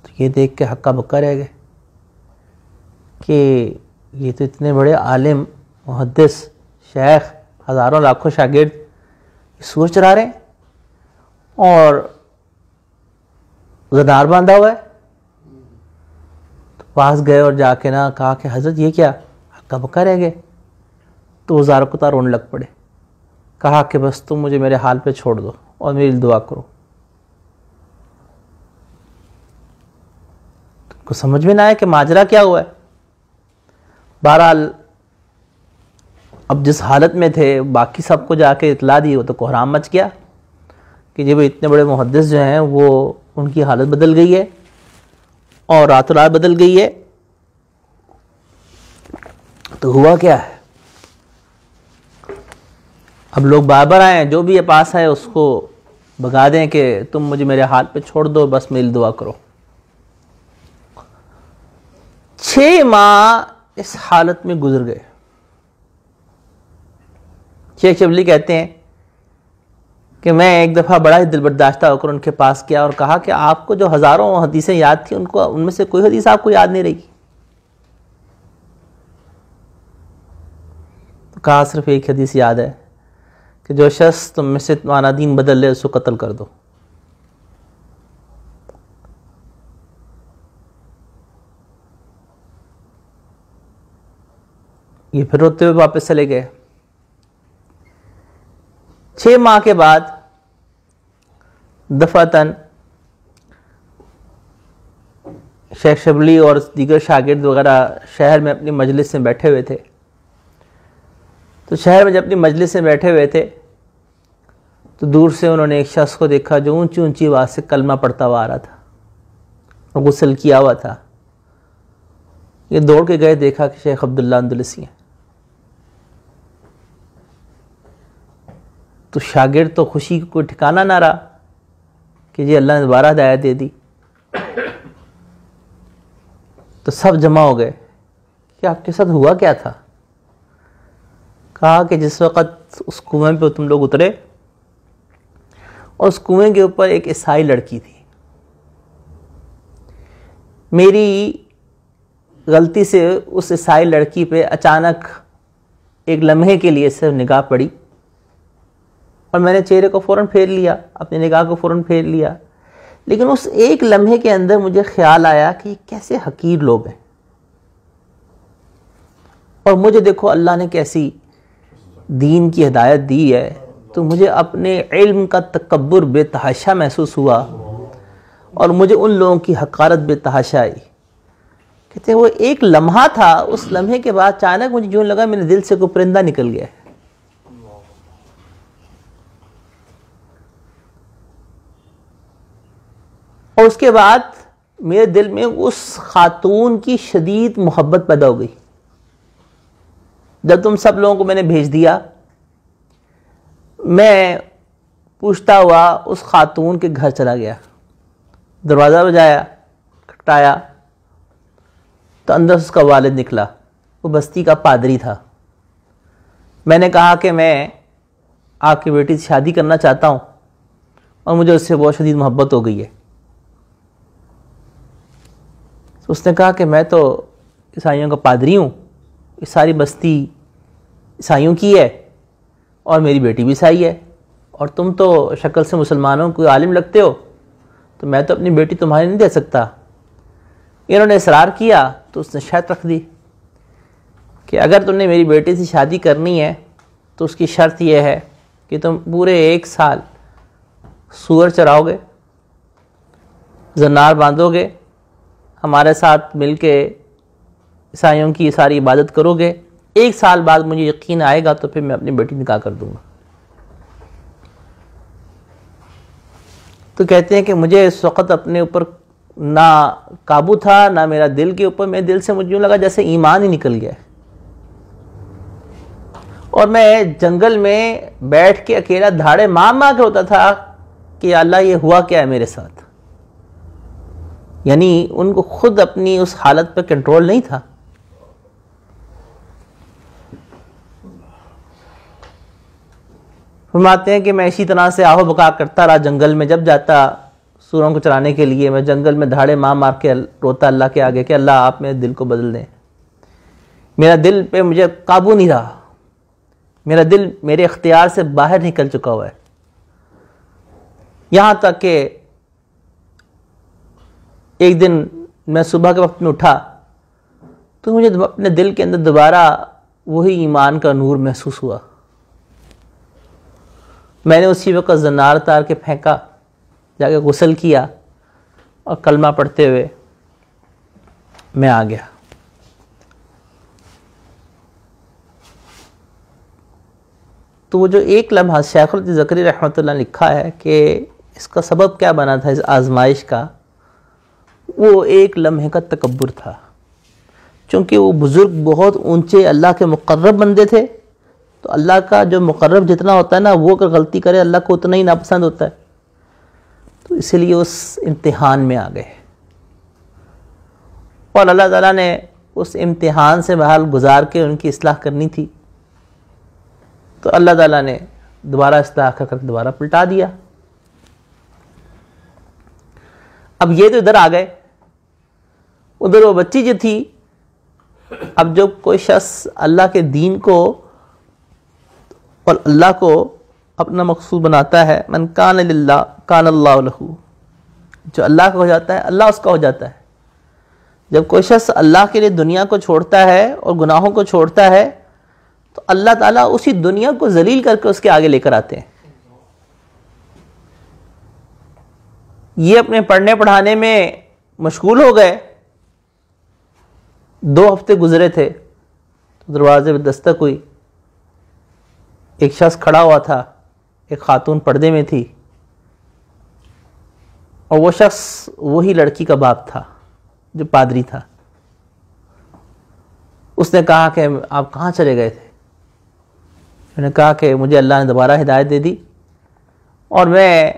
تو یہ دیکھ کے ہکا بکا رہ گئے کہ یہ تو اتنے بڑے عالم، محدث، شیخ، ہزاروں لاکھوں شاگرد سور چرا رہے ہیں اور زنار باندھا ہوا ہے. تو پاس گئے اور جا کے نا کہا کہ حضرت یہ کیا، ہکا بکا رہ گئے. تو وہ زار کتا رونے لگ پڑے. کہا کہ بس تم مجھے میرے حال پہ چھوڑ دو اور میری دعا کرو. تم کو سمجھ میں نہ آئے کہ ماجرا کیا ہوا ہے. بہرحال اب جس حالت میں تھے باقی سب کو جا کے اطلاع دی، وہ تو کوہرام مچ گیا کہ جب اتنے بڑے محدث جو ہیں وہ ان کی حالت بدل گئی ہے اور راتوں رات بدل گئی ہے. تو ہوا کیا ہے، اب لوگ بار آئے، جو بھی یہ پاس آئے اس کو بگا دیں کہ تم مجھے میرے حال پہ چھوڑ دو، بس میری دعا کرو. 6 ماہ اس حالت میں گزر گئے. شیخ شبلی کہتے ہیں کہ میں ایک دفعہ بڑا ہی دل برداشتہ ہو کر ان کے پاس گیا اور کہا کہ آپ کو جو ہزاروں حدیثیں یاد تھیں ان میں سے کوئی حدیث آپ کو یاد نہیں رہی. تو کہا صرف ایک حدیث یاد ہے کہ جو شخص تم میں سے تمہارا دین بدل لے اس کو قتل کر دو. یہ پھر روتے ہوئے واپس چلے گئے. 6 ماہ کے بعد دفعتاً شیخ شبلی اور دیگر شاگرد وغیرہ شہر میں اپنی مجلس میں بیٹھے ہوئے تھے. تو شہر میں جب اپنی مجلس میں بیٹھے ہوئے تھے تو دور سے انہوں نے ایک شخص کو دیکھا جو اونچی اونچی آواز سے کلمہ پڑھتا ہوا آ رہا تھا اور غسل کیا ہوا تھا. یہ دوڑ کے گئے، دیکھا کہ شیخ عبداللہ اندلسی ہیں. تو شاگرد تو خوشی کو کوئی ٹھکانہ نہ رہا کہ جی اللہ نے دوبارہ ہدایت دے دی. تو سب جمع ہو گئے کہ آپ کے ساتھ ہوا کیا تھا. کہا کہ جس وقت اس کنویں پہ تم لوگ اترے اور اس کنویں کے اوپر ایک عیسائی لڑکی تھی، میری غلطی سے اس عیسائی لڑکی پہ اچانک ایک لمحے کے لیے صرف نگاہ پڑی اور میں نے چہرے کو فوراً پھیر لیا، اپنی نگاہ کو فوراً پھیر لیا. لیکن اس ایک لمحے کے اندر مجھے خیال آیا کہ یہ کیسے حقیر لوگ ہیں اور مجھے دیکھو اللہ نے کیسی دین کی ہدایت دی ہے. تو مجھے اپنے علم کا تکبر بے تحاشا محسوس ہوا اور مجھے ان لوگوں کی حقارت بے تحاشا آئی. کہتے ہیں وہ ایک لمحہ تھا، اس لمحے کے بعد اچانک مجھے یوں لگا میرے دل سے کوئی پرندہ نکل گیا ہے. اور اس کے بعد میرے دل میں اس خاتون کی شدید محبت پیدا ہو گئی. جب تم سب لوگوں کو میں نے بھیج دیا، میں پوچھتا ہوا اس خاتون کے گھر چلا گیا، دروازہ بجایا، کھٹکھٹایا تو اندر سے اس کا والد نکلا. وہ بستی کا پادری تھا. میں نے کہا کہ میں آپ کی بیٹی سے شادی کرنا چاہتا ہوں اور مجھے اس سے بہت شدید محبت ہو گئی ہے. اس نے کہا کہ میں تو عیسائیوں کا پادری ہوں، یہ ساری بستی عیسائیوں کی ہے اور میری بیٹی بھی عیسائی ہے اور تم تو شکل سے مسلمانوں کو عالم لگتے ہو، تو میں تو اپنی بیٹی تمہاری نہیں دے سکتا. انہوں نے اصرار کیا تو اس نے شرط رکھ دی کہ اگر تم نے میری بیٹی سے شادی کرنی ہے تو اس کی شرط یہ ہے کہ تم پورے 1 سال سور چراؤ گے، زنار باندھو گے، ہمارے ساتھ مل کے عیسائیوں کی ساری عبادت کرو گے. 1 سال بعد مجھے یقین آئے گا تو پھر میں اپنی بیٹی نکاح کر دوں گا. تو کہتے ہیں کہ مجھے اس وقت اپنے اوپر نہ قابو تھا نہ میرا دل کے اوپر، میرے دل سے مجھے یوں لگا جیسے ایمان ہی نکل گیا ہے، اور میں جنگل میں بیٹھ کے اکیلا دھاڑے مار کے ہوتا تھا کہ اللہ یہ ہوا کیا ہے میرے ساتھ. یعنی ان کو خود اپنی اس حالت پہ کنٹرول نہیں تھا. فرماتے ہیں کہ میں اسی طرح سے آہو بکا کرتا رہا جنگل میں، جب جاتا سوروں کو چرانے کے لیے میں جنگل میں دھاڑے مار کے روتا اللہ کے آگے کہ اللہ آپ میرے دل کو بدل دیں. میرا دل پہ مجھے قابو نہیں رہا، میرا دل میرے اختیار سے باہر نکل چکا ہوا ہے. یہاں تک کہ ایک دن میں صبح کے وقت میں اٹھا تو مجھے اپنے دل کے اندر دوبارہ وہی ایمان کا نور محسوس ہوا. میں نے اسی وقت زنار اتار کے پھینکا، جا کے غسل کیا اور کلمہ پڑھتے ہوئے میں آ گیا. تو وہ جو ایک لمحہ شیخ الحدیث زکریا رحمۃ اللہ نے لکھا ہے کہ اس کا سبب کیا بنا تھا اس آزمائش کا، وہ ایک لمحے کا تکبر تھا. چونکہ وہ بزرگ بہت اونچے اللہ کے مقرب بندے تھے، تو اللہ کا جو مقرب جتنا ہوتا ہے نا، وہ اگر غلطی کرے اللہ کو اتنا ہی ناپسند ہوتا ہے. تو اسی لیے اس امتحان میں آ گئے، اور اللہ تعالیٰ نے اس امتحان سے بحال گزار کے ان کی اصلاح کرنی تھی، تو اللہ تعالیٰ نے دوبارہ اصلاح کر دوبارہ پلٹا دیا. اب یہ تو ادھر آ گئے، ادھر وہ بچی جو تھی. اب جب کوئی شخص اللہ کے دین کو اور اللہ کو اپنا مقصود بناتا ہے، من کان للہ کان اللہ لہ، جو اللہ کا ہو جاتا ہے اللہ اس کا ہو جاتا ہے. جب کوئی شخص اللہ کے لیے دنیا کو چھوڑتا ہے اور گناہوں کو چھوڑتا ہے تو اللہ تعالیٰ اسی دنیا کو ذلیل کر کے اس کے آگے لے کر آتے ہیں. یہ اپنے پڑھنے پڑھانے میں مشغول ہو گئے. 2 ہفتے گزرے تھے تو دروازے پہ دستک ہوئی. ایک شخص کھڑا ہوا تھا، ایک خاتون پردے میں تھی، اور وہ شخص وہی لڑکی کا باپ تھا جو پادری تھا. اس نے کہا کہ آپ کہاں چلے گئے تھے؟ میں نے کہا کہ مجھے اللہ نے دوبارہ ہدایت دے دی، اور میں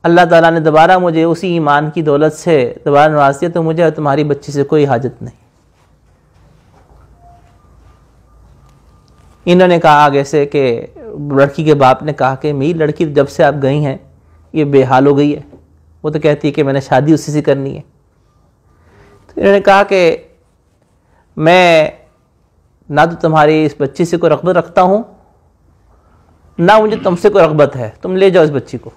اللہ تعالیٰ نے دوبارہ مجھے اسی ایمان کی دولت سے دوبارہ نواز دیا، تو مجھے تمہاری بچی سے کوئی حاجت نہیں. انہوں نے کہا آگے سے کہ لڑکی کے باپ نے کہا کہ میری لڑکی جب سے آپ گئی ہیں یہ بے حال ہو گئی ہے، وہ تو کہتی ہے کہ میں نے شادی اسی سے کرنی ہے. تو انہوں نے کہا کہ میں نہ تو تمہاری اس بچی سے کوئی رغبت رکھتا ہوں، نہ مجھے تم سے کوئی رغبت ہے، تم لے جاؤ اس بچی کو.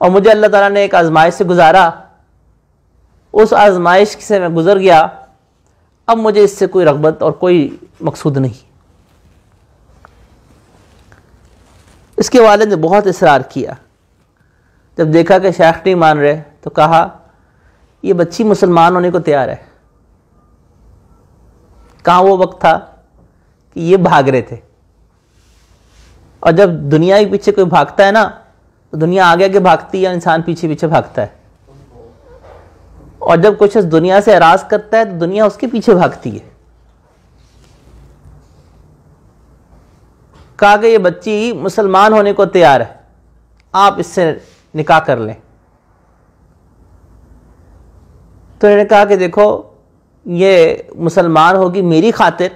اور مجھے اللہ تعالیٰ نے ایک آزمائش سے گزارا، اس آزمائش سے میں گزر گیا، اب مجھے اس سے کوئی رغبت اور کوئی مقصود نہیں. اس کے والد نے بہت اصرار کیا. جب دیکھا کہ شیخ نہیں مان رہے تو کہا یہ بچی مسلمان ہونے کو تیار ہے. کہاں وہ وقت تھا کہ یہ بھاگ رہے تھے، اور جب دنیا کے پیچھے کوئی بھاگتا ہے نا تو دنیا آگے آگے بھاگتی ہے، انسان پیچھے پیچھے بھاگتا ہے. اور جب کچھ دنیا سے اعراض کرتا ہے تو دنیا اس کے پیچھے بھاگتی ہے. کہا کہ یہ بچی مسلمان ہونے کو تیار ہے، آپ اس سے نکاح کر لیں. تو انہوں نے کہا کہ دیکھو یہ مسلمان ہوگی میری خاطر،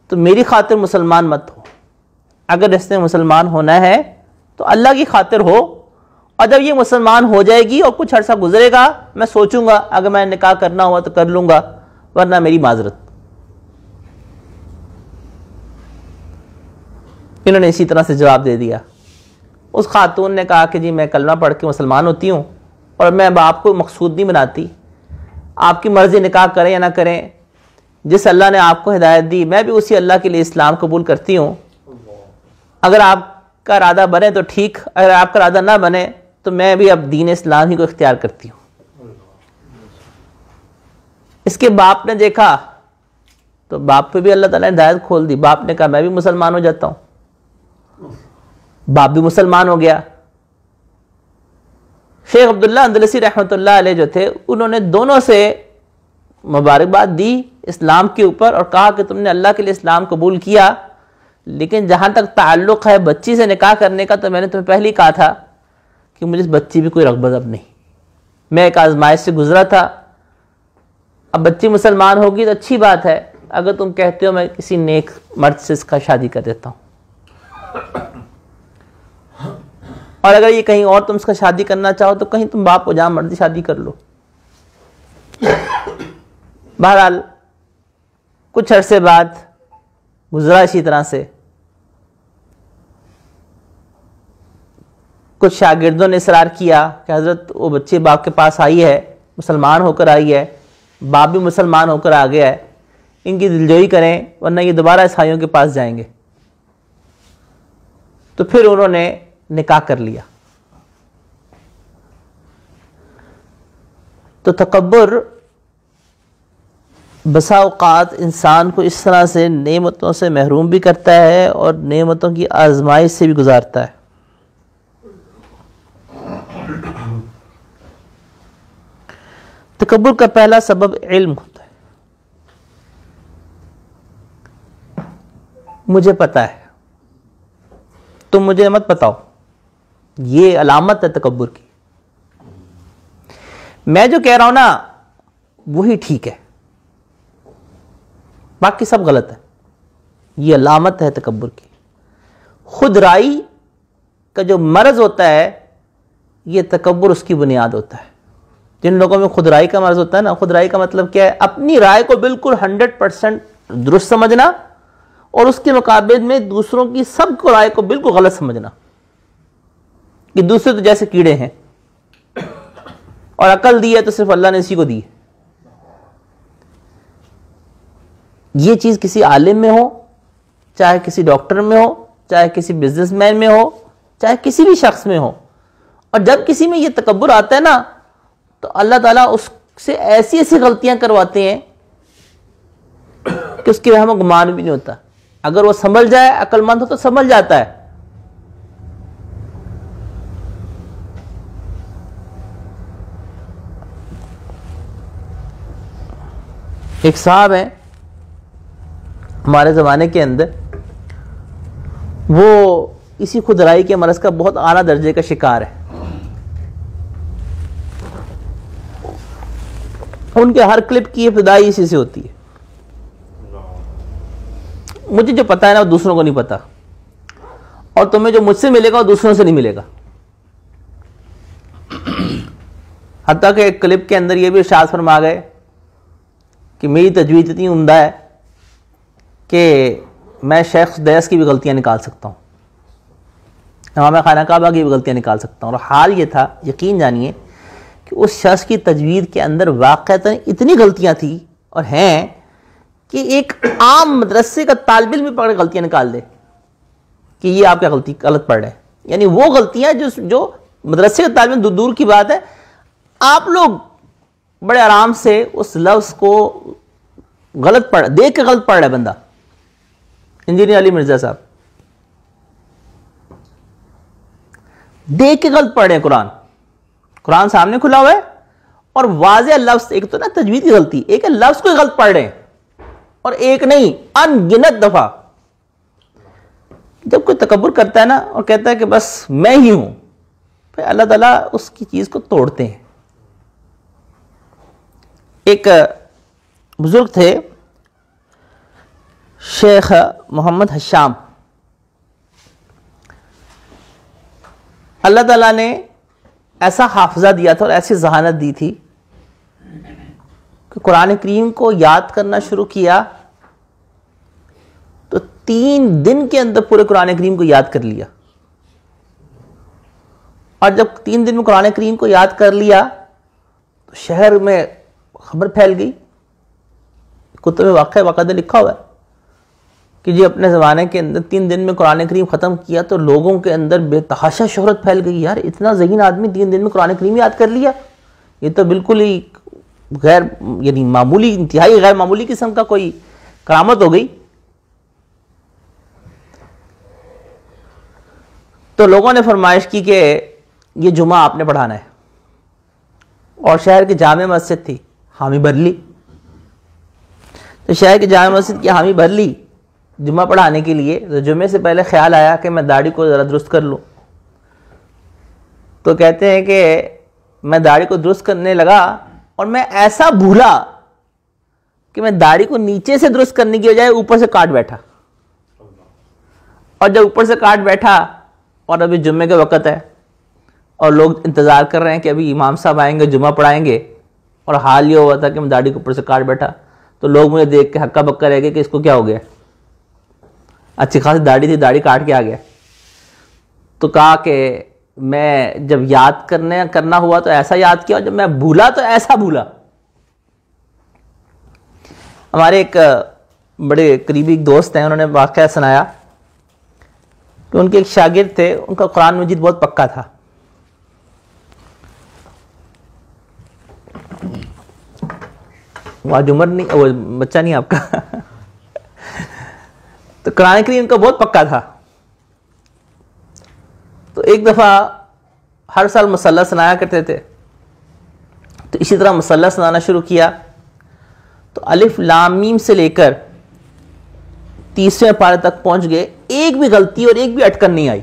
تو میری خاطر مسلمان مت ہو. اگر اس نے مسلمان ہونا ہے تو اللہ کی خاطر ہو، اور جب یہ مسلمان ہو جائے گی اور کچھ عرصہ گزرے گا میں سوچوں گا اگر میں نکاح کرنا ہوا تو کر لوں گا، ورنہ میری معذرت. انہوں نے اسی طرح سے جواب دے دیا. اس خاتون نے کہا کہ جی میں کلمہ پڑھ کے مسلمان ہوتی ہوں، اور میں اب آپ کو مقصود نہیں بناتی، آپ کی مرضی نکاح کریں یا نہ کریں، جس اللہ نے آپ کو ہدایت دی میں بھی اسی اللہ کے لیے اسلام قبول کرتی ہوں. اگر آپ کا ارادہ بنے تو ٹھیک، اگر آپ کا ارادہ نہ بنے تو میں بھی اب دین اسلام ہی کو اختیار کرتی ہوں. اس کے باپ نے دیکھا تو باپ پہ بھی اللہ تعالیٰ نے ہدایت کھول دی. باپ نے کہا میں بھی مسلمان ہو جاتا ہوں. باپ بھی مسلمان ہو گیا. شیخ عبداللہ اندلسی رحمۃ اللہ علیہ جو تھے انہوں نے دونوں سے مبارکباد دی اسلام کے اوپر اور کہا کہ تم نے اللہ کے لیے اسلام قبول کیا، لیکن جہاں تک تعلق ہے بچی سے نکاح کرنے کا تو میں نے تمہیں پہلے ہی کہا تھا کہ مجھے اس بچی بھی کوئی رغبت اب نہیں، میں ایک آزمائش سے گزرا تھا، اب بچی مسلمان ہوگی تو اچھی بات ہے، اگر تم کہتے ہو میں کسی نیک مرد سے اس کا شادی کر دیتا ہوں، اور اگر یہ کہیں اور تم اس کا شادی کرنا چاہو تو کہیں تم باپ کو جہاں مرضی شادی کر لو۔ بہرحال کچھ عرصے بعد گزرا اسی طرح سے، کچھ شاگردوں نے اصرار کیا کہ حضرت وہ بچے باپ کے پاس آئی ہے، مسلمان ہو کر آئی ہے، باپ بھی مسلمان ہو کر آ گیا ہے، ان کی دلجوئی کریں ورنہ یہ دوبارہ عیسائیوں کے پاس جائیں گے۔ تو پھر انہوں نے نکاح کر لیا۔ تو تکبر بسا اوقات انسان کو اس طرح سے نعمتوں سے محروم بھی کرتا ہے اور نعمتوں کی آزمائش سے بھی گزارتا ہے۔ تکبر کا پہلا سبب علم ہوتا ہے۔ مجھے پتا ہے، تم مجھے مت بتاؤ، یہ علامت ہے تکبر کی۔ میں جو کہہ رہا ہوں نا وہی ٹھیک ہے، باقی سب غلط ہے، یہ علامت ہے تکبر کی۔ خود رائی کا جو مرض ہوتا ہے یہ تکبر اس کی بنیاد ہوتا ہے۔ جن لوگوں میں خود رائی کا مرض ہوتا ہے نا، خود رائی کا مطلب کیا ہے؟ اپنی رائے کو بالکل 100% درست سمجھنا اور اس کے مقابل میں دوسروں کی سب کو رائے کو بالکل غلط سمجھنا، کہ دوسرے تو جیسے کیڑے ہیں اور عقل دی ہے تو صرف اللہ نے اسی کو دی ہے۔ یہ چیز کسی عالم میں ہو، چاہے کسی ڈاکٹر میں ہو، چاہے کسی بزنس مین میں ہو، چاہے کسی بھی شخص میں ہو، اور جب کسی میں یہ تکبر آتا ہے نا تو اللہ تعالیٰ اس سے ایسی ایسی غلطیاں کرواتے ہیں کہ اس کے وہم و گمان بھی نہیں ہوتا۔ اگر وہ سنبھل جائے، عقل مند ہو تو سنبھل جاتا ہے۔ ایک صاحب ہیں ہمارے زمانے کے اندر، وہ اسی خودرائی کے مرض کا بہت اعلیٰ درجے کا شکار ہے۔ ان کے ہر کلپ کی ابتدائی اسی سے ہوتی ہے، مجھے جو پتا ہے نا وہ دوسروں کو نہیں پتا، اور تمہیں جو مجھ سے ملے گا وہ دوسروں سے نہیں ملے گا۔ حتیٰ کہ ایک کلپ کے اندر یہ بھی ارشاد فرما گئے کہ میری تجوید اتنی عمدہ ہے کہ میں شیخ سدیس کی بھی غلطیاں نکال سکتا ہوں، امام خانہ کعبہ کی بھی غلطیاں نکال سکتا ہوں۔ اور حال یہ تھا، یقین جانیے، کہ اس شخص کی تجوید کے اندر واقعتاً اتنی غلطیاں تھیں اور ہیں کہ ایک عام مدرسے کا طالب علم بھی پکڑ کے غلطیاں نکال دے کہ یہ آپ کیا غلط پڑھ رہے ہیں۔ یعنی وہ غلطیاں جو مدرسے کا طالب علم دور کی بات ہے، آپ لوگ بڑے آرام سے اس لفظ کو غلط پڑھ، دیکھ کے غلط پڑھ رہا ہے بندہ۔ انجینئر علی مرزا صاحب دیکھ کے غلط پڑھ رہے ہیں، قرآن سامنے کھلا ہوا ہے اور واضح لفظ، ایک تو نا تجوید کی غلطی، ایک ہے لفظ کو غلط پڑھ رہے ہیں، اور ایک نہیں ان گنت دفعہ۔ جب کوئی تکبر کرتا ہے نا اور کہتا ہے کہ بس میں ہی ہوں، پھر اللہ تعالیٰ اس کی چیز کو توڑتے ہیں۔ ایک بزرگ تھے شیخ محمد حشام، اللہ تعالیٰ نے ایسا حافظہ دیا تھا اور ایسی ذہانت دی تھی کہ قرآن کریم کو یاد کرنا شروع کیا تو 3 دن کے اندر پورے قرآن کریم کو یاد کر لیا۔ اور جب 3 دن میں قرآن کریم کو یاد کر لیا تو شہر میں خبر پھیل گئی، کتب میں واقعہ لکھا ہوا ہے کہ جی اپنے زمانے کے اندر 3 دن میں قرآن کریم ختم کیا تو لوگوں کے اندر بے تحاشا شہرت پھیل گئی، یار اتنا ذہین آدمی 3 دن میں قرآن کریم یاد کر لیا، یہ تو بالکل ہی غیر، یعنی معمولی، انتہائی غیر معمولی قسم کا کوئی کرامت ہو گئی۔ تو لوگوں نے فرمائش کی کہ یہ جمعہ آپ نے پڑھانا ہے، اور شہر کی جامع مسجد تھی، حامی بھر لی. تو شہر کی جامع مسجد کی حامی بھر لی جمعہ پڑھانے کے لیے. تو جمعے سے پہلے خیال آیا کہ میں داڑھی کو ذرا درست کر لوں. تو کہتے ہیں کہ میں داڑھی کو درست کرنے لگا اور میں ایسا بھولا کہ میں داڑھی کو نیچے سے درست کرنے کی بجائے اوپر سے کاٹ بیٹھا. اور جب اوپر سے کاٹ بیٹھا اور ابھی جمعے کے وقت ہے اور لوگ انتظار کر رہے ہیں کہ ابھی امام صاحب آئیں گے جمعہ پڑھائیں گے، اور حال یہ ہوا تھا کہ میں داڑھی کو اوپر سے کاٹ بیٹھا، تو لوگ مجھے دیکھ کے ہکا بکا رہ گئے کہ اس کو کیا ہو گیا. اچھی خاصی داڑھی تھی، داڑھی کاٹ کے آ گیا. تو کہا کہ میں جب یاد کرنا ہوا تو ایسا یاد کیا، اور جب میں بھولا تو ایسا بھولا. ہمارے ایک بڑے قریبی دوست ہیں، انہوں نے واقعہ سنایا کہ ان کے ایک شاگرد تھے، ان کا قرآن مجید بہت پکا تھا. آج عمر نہیں، وہ بچہ نہیں آپ کا تو قرآن کریم ان کا بہت پکا تھا. تو ایک دفعہ ہر سال مصلی سنایا کرتے تھے، تو اسی طرح مصلی سنانا شروع کیا. تو الف لام میم سے لے کر 30ویں پارے تک پہنچ گئے، ایک بھی غلطی اور ایک بھی اٹکن نہیں آئی.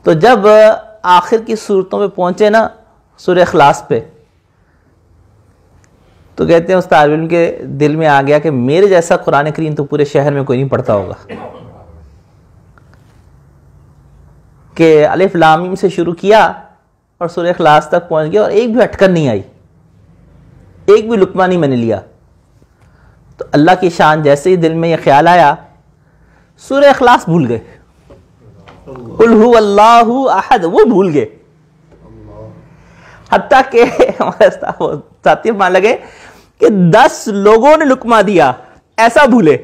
تو جب آخر کی صورتوں پہ پہنچے نا، سورہ اخلاص پہ، تو کہتے ہیں اس طالب علم کے دل میں آ گیا کہ میرے جیسا قرآن کریم تو پورے شہر میں کوئی نہیں پڑھتا ہوگا. کہ الف لام میم سے شروع کیا اور سورہ اخلاص تک پہنچ گیا اور ایک بھی اٹکن نہیں آئی، ایک بھی لقمہ نہیں میں نے لیا. تو اللہ کی شان، جیسے ہی دل میں یہ خیال آیا، سورہ اخلاص بھول گئے. قل هو اللہ احد وہ بھول گئے. حتیٰ کہ ہمارے ساتھی مان لگے کہ 10 لوگوں نے لقمہ دیا، ایسا بھولے.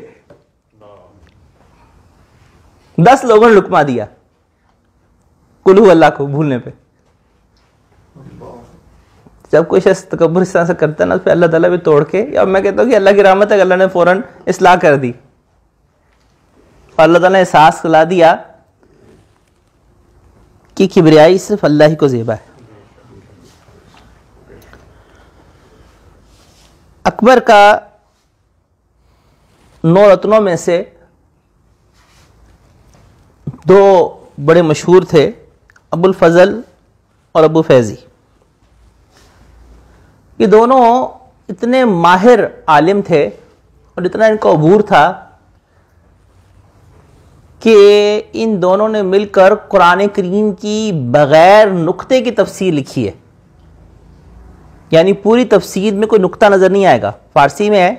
10 لوگوں نے لقمہ دیا قل هو اللہ کو بھولنے پہ. جب کوئی شخص تکبر اس طرح سے کرتا ہے نا، پھر اللہ تعالیٰ بھی توڑ کے، یا میں کہتا ہوں کہ اللہ کی رحمت ہے کہ اللہ نے فوراً اصلاح کر دی، اور اللہ تعالیٰ نے احساس دلا دیا کہ کبریائی صرف اللہ ہی کو زیبا ہے. اکبر کا 9 رتنوں میں سے 2 بڑے مشہور تھے، ابو الفضل اور ابو فیضی. یہ دونوں اتنے ماہر عالم تھے اور اتنا ان کا عبور تھا کہ ان دونوں نے مل کر قرآن کریم کی بغیر نقطے کی تفسیر لکھی ہے. یعنی پوری تفسیر میں کوئی نقطہ نظر نہیں آئے گا. فارسی میں ہے،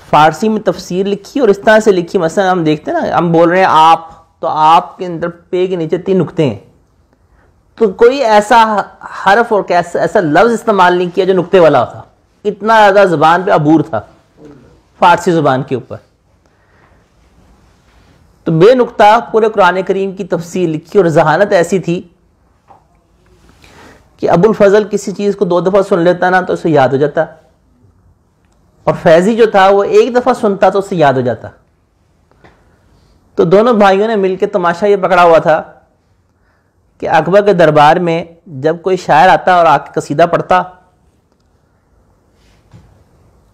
فارسی میں تفسیر لکھی اور اس طرح سے لکھی. مثلا ہم دیکھتے ہیں نا، ہم بول رہے ہیں آپ، تو آپ کے اندر پے کے نیچے 3 نقطے ہیں، تو کوئی ایسا حرف اور ایسا لفظ استعمال نہیں کیا جو نقطے والا ہوتا. اتنا زیادہ زبان پہ عبور تھا فارسی زبان کے اوپر. تو بے نقطہ پورے قرآن کریم کی تفسیر لکھی، اور ذہانت ایسی تھی کہ ابو الفضل کسی چیز کو 2 دفعہ سن لیتا نا تو اسے یاد ہو جاتا، اور فیضی جو تھا وہ 1 دفعہ سنتا تو اسے یاد ہو جاتا. تو دونوں بھائیوں نے مل کے تماشا یہ پکڑا ہوا تھا کہ اکبر کے دربار میں جب کوئی شاعر آتا اور آ کے قصیدہ پڑھتا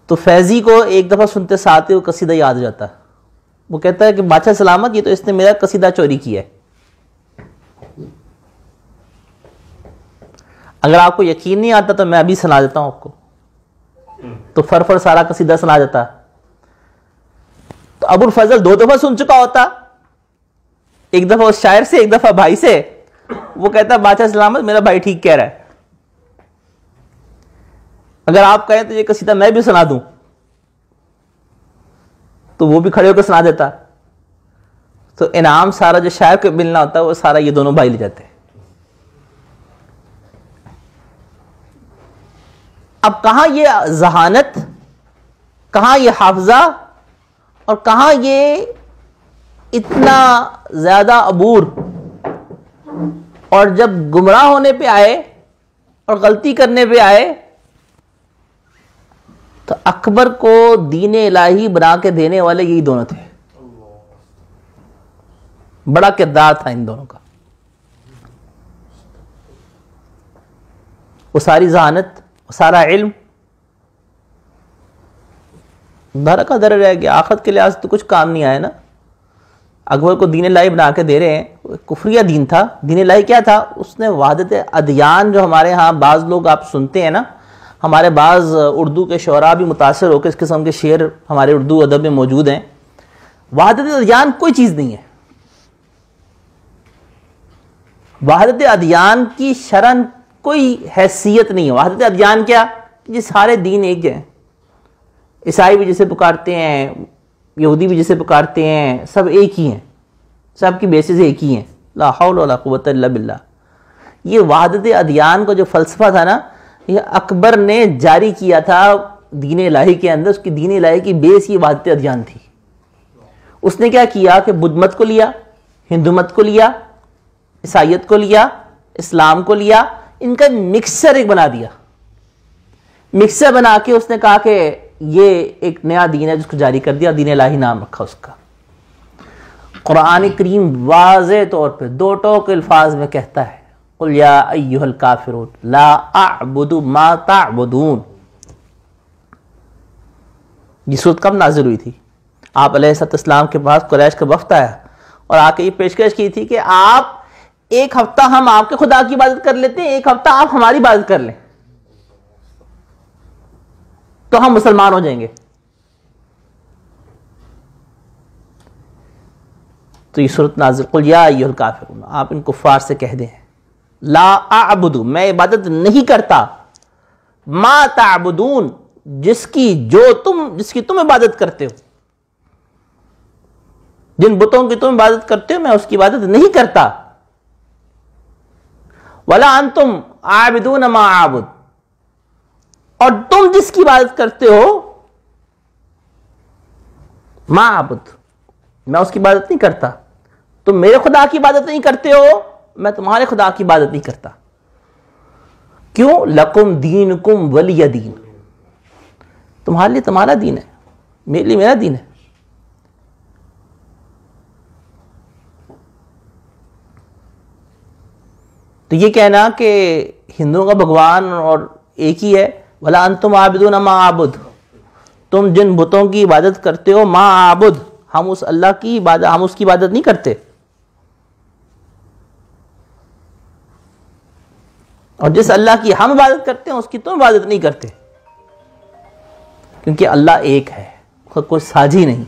تو فیضی کو 1 دفعہ سنتے ساتھ ہی وہ قصیدہ یاد ہو جاتا. وہ کہتا ہے کہ بادشاہ سلامت، یہ تو اس نے میرا قصیدہ چوری کیا ہے. اگر آپ کو یقین نہیں آتا تو میں ابھی سنا دیتا ہوں آپ کو. تو فر سارا قصیدہ سنا دیتا. تو ابو الفضل 2 دفعہ سن چکا ہوتا، 1 دفعہ اس شاعر سے، 1 دفعہ بھائی سے. وہ کہتا بادشاہ سلامت میرا بھائی ٹھیک کہہ رہا ہے، اگر آپ کہیں تو یہ قصیدہ میں بھی سنا دوں. تو وہ بھی کھڑے ہو کے سنا دیتا. تو انعام سارا جو شاعر کو ملنا ہوتا ہے وہ سارا یہ دونوں بھائی لے جاتے. اب کہاں یہ ذہانت، کہاں یہ حافظہ، اور کہاں یہ اتنا زیادہ عبور. اور جب گمراہ ہونے پہ آئے اور غلطی کرنے پہ آئے تو اکبر کو دین الہی بنا کے دینے والے یہی دونوں تھے. بڑا کردار تھا ان دونوں کا. وہ ساری ذہانت، وہ سارا علم در کا در رہ گیا، آخرت کے لحاظ سے تو کچھ کام نہیں آیا نا. اکبر کو دین الہی بنا کے دے رہے ہیں، کفریہ دین تھا. دین الہی کیا تھا؟ اس نے وحدت ادیان، جو ہمارے ہاں بعض لوگ آپ سنتے ہیں نا، ہمارے بعض اردو کے شعراء بھی متاثر ہو کے اس قسم کے شعر ہمارے اردو ادب میں موجود ہیں. وحدت ادیان کوئی چیز نہیں ہے. وحدت ادیان کی شرعاً کوئی حیثیت نہیں ہے. وحدت ادیان کیا؟ یہ سارے دین ایک ہیں. عیسائی بھی جسے پکارتے ہیں، یہودی بھی جسے پکارتے ہیں، سب ایک ہی ہیں، سب کی بیسز ایک ہی ہیں. لا حول ولا قوت الا باللہ. یہ وحدت ادیان کا جو فلسفہ تھا نا، یہ اکبر نے جاری کیا تھا دین الہی کے اندر. اس کی دین الہی کی بیس یہ وحدت ادیان تھی. اس نے کیا کیا کہ بدھ مت کو لیا، ہندو مت کو لیا، عیسائیت کو لیا، اسلام کو لیا، ان کا مکسچر ایک بنا دیا. مکسچر بنا کے اس نے کہا کہ یہ ایک نیا دین ہے جس کو جاری کر دیا، دین الہی نام رکھا اس کا. قرآن کریم واضح طور پہ دو ٹوک الفاظ میں کہتا ہے، قل یا ایھا الکافرون لا اعبد ما تعبدون. یہ سورت کب نازل ہوئی تھی؟ آپ علیہ السلام کے پاس قریش کا وفد آیا اور آ کے یہ پیشکش کی تھی کہ آپ ایک ہفتہ ہم آپ کے خدا کی عبادت کر لیتے ہیں، ایک ہفتہ آپ ہماری عبادت کر لیں تو ہم مسلمان ہو جائیں گے. تو یہ سورت نازل، قل یا ایھا الکافرون، آپ ان کفار سے کہہ دیں لا اعبد، میں عبادت نہیں کرتا، ما تعبدون، جس کی تم عبادت کرتے ہو، جن بتوں کی تم عبادت کرتے ہو میں اس کی عبادت نہیں کرتا. ولا انتم عابدون ما اعبد، اور تم جس کی عبادت کرتے ہو ما اعبد، میں اس کی عبادت نہیں کرتا. تم میرے خدا کی عبادت نہیں کرتے ہو، میں تمہارے خدا کی عبادت نہیں کرتا. کیوں؟ لکم دینکم ولی دین، تمہارے لیے تمہارا دین ہے، میرے لیے میرا دین ہے. تو یہ کہنا کہ ہندوؤں کا بھگوان اور ایک ہی ہے، وَلَا أَنْتُمْ عَابِدُونَ مَا أَعْبُدُ، تم جن بتوں کی عبادت کرتے ہو ما عابد، ہم اس اللہ کی عبادت، ہم اس کی عبادت نہیں کرتے. اور جس اللہ کی ہم عبادت کرتے ہیں اس کی تم عبادت نہیں کرتے، کیونکہ اللہ ایک ہے، کوئی ساجی نہیں.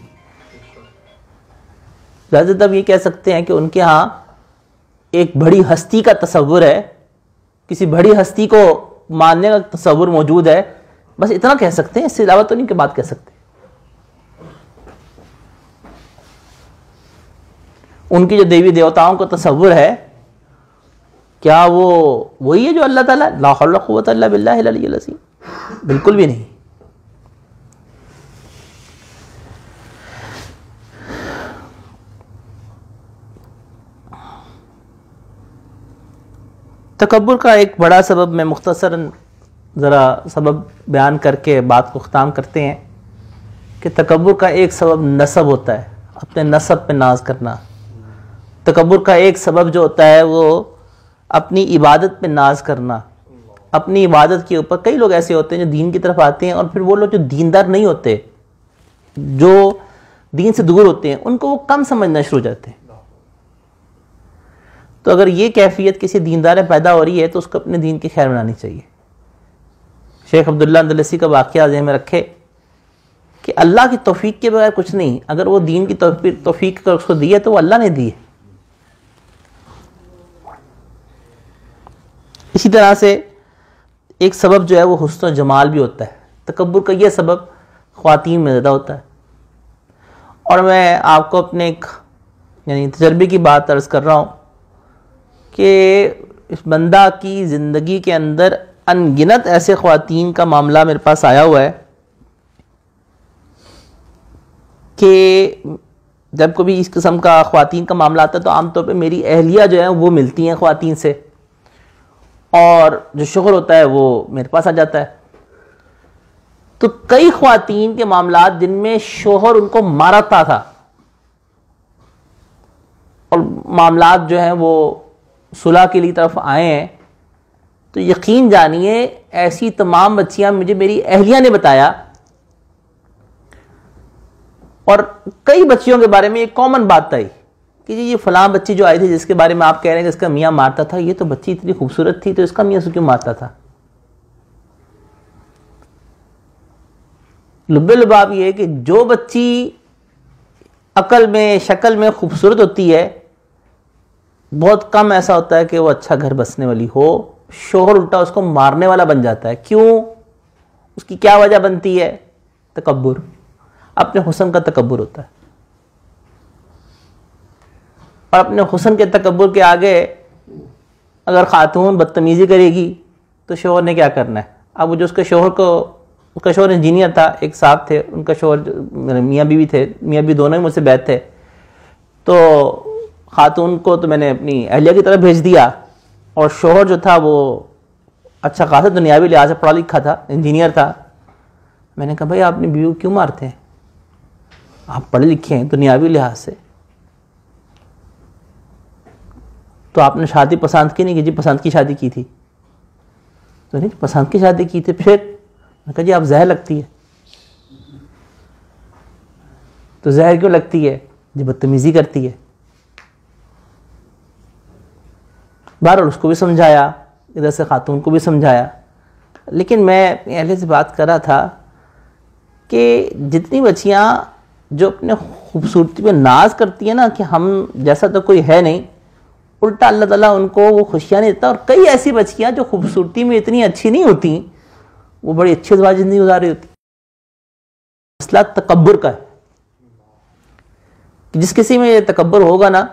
زیادہ تر یہ کہہ سکتے ہیں کہ ان کے ہاں ایک بڑی ہستی کا تصور ہے، کسی بڑی ہستی کو ماننے کا تصور موجود ہے، بس اتنا کہہ سکتے ہیں، اس سے علاوہ تو نہیں کہ بات کہہ سکتے. ان کی جو دیوی دیوتاؤں کا تصور ہے، کیا وہ وہی ہے جو اللہ تعالیٰ؟ لا حول ولا قوت الا باللہ العلی العظیم، بالکل بھی نہیں. تکبر کا ایک بڑا سبب، میں مختصراً ذرا سبب بیان کر کے بات کو ختم کرتے ہیں، کہ تکبر کا ایک سبب نسب ہوتا ہے، اپنے نسب پہ ناز کرنا. تکبر کا ایک سبب جو ہوتا ہے وہ اپنی عبادت پہ ناز کرنا. اپنی عبادت کے اوپر کئی لوگ ایسے ہوتے ہیں جو دین کی طرف آتے ہیں، اور پھر وہ لوگ جو دیندار نہیں ہوتے، جو دین سے دور ہوتے ہیں، ان کو وہ کم سمجھنا شروع ہو جاتے ہیں. تو اگر یہ کیفیت کسی دیندار میں پیدا ہو رہی ہے تو اس کو اپنے دین کی خیر بنانی چاہیے. شیخ عبداللہ اندلسی کا واقعہ ذہن میں رکھے کہ اللہ کی توفیق کے بغیر کچھ نہیں. اگر وہ دین کی توفیق اس کو دی ہے تو وہ اللہ نے دی ہے. اسی طرح سے ایک سبب جو ہے وہ حسن و جمال بھی ہوتا ہے. تکبر کا یہ سبب خواتین میں زیادہ ہوتا ہے. اور میں آپ کو اپنے ایک تجربے کی بات عرض کر رہا ہوں کہ اس بندہ کی زندگی کے اندر ان گنت ایسے خواتین کا معاملہ میرے پاس آیا ہوا ہے کہ جب کبھی اس قسم کا خواتین کا معاملہ آتا ہے تو عام طور پہ میری اہلیہ جو ہیں وہ ملتی ہیں خواتین سے، اور جو شوہر ہوتا ہے وہ میرے پاس آ جاتا ہے. تو کئی خواتین کے معاملات جن میں شوہر ان کو مارتا تھا، اور معاملات جو ہیں وہ صلح کے لیے طرف آئے ہیں، تو یقین جانیے ایسی تمام بچیاں مجھے میری اہلیہ نے بتایا، اور کئی بچیوں کے بارے میں ایک کامن بات آئی کہ جی یہ فلاں بچی جو آئی تھی جس کے بارے میں آپ کہہ رہے ہیں کہ اس کا میاں مارتا تھا، یہ تو بچی اتنی خوبصورت تھی تو اس کا میاں اسے کیوں مارتا تھا؟ لب لباب یہ ہے کہ جو بچی عقل میں شکل میں خوبصورت ہوتی ہے بہت کم ایسا ہوتا ہے کہ وہ اچھا گھر بسنے والی ہو، شوہر الٹا اس کو مارنے والا بن جاتا ہے۔ کیوں؟ اس کی کیا وجہ بنتی ہے؟ تکبر، اپنے حسن کا تکبر ہوتا ہے، اور اپنے حسن کے تکبر کے آگے اگر خاتون بدتمیزی کرے گی تو شوہر نے کیا کرنا ہے؟ اب جو اس کے شوہر انجینئر تھا، ایک صاحب تھے، ان کا شوہر میاں بیوی تھے، میاں بیوی دونوں ہی مجھ سے بیعت تھے، تو خاتون کو تو میں نے اپنی اہلیہ کی طرف بھیج دیا، اور شوہر جو تھا وہ اچھا خاصا دنیاوی لحاظ سے پڑھا لکھا تھا، انجینئر تھا۔ میں نے کہا بھائی آپ اپنی بیوی کو کیوں مارتے ہیں؟ آپ پڑھے لکھے ہیں دنیاوی لحاظ سے، تو آپ نے شادی پسند کی نہیں کی؟ جی پسند کی شادی کی تھی۔ تو نہیں پسند کی شادی کی تھی، پھر میں کہا جی آپ زہر لگتی ہے۔ تو زہر کیوں لگتی ہے؟ جی بدتمیزی کرتی ہے۔ بہرحال اس کو بھی سمجھایا، ادھر سے خاتون کو بھی سمجھایا، لیکن میں اپنی اہلیہ سے بات کر رہا تھا کہ جتنی بچیاں جو اپنے خوبصورتی پہ ناز کرتی ہیں نا کہ ہم جیسا تو کوئی ہے نہیں، الٹا اللہ تعالیٰ ان کو وہ خوشیاں نہیں دیتا، اور کئی ایسی بچیاں جو خوبصورتی میں اتنی اچھی نہیں ہوتی وہ بڑی اچھی زندگی گزار رہی ہوتی۔ مسئلہ تکبر کا ہے کہ جس کسی میں یہ تکبر ہوگا نا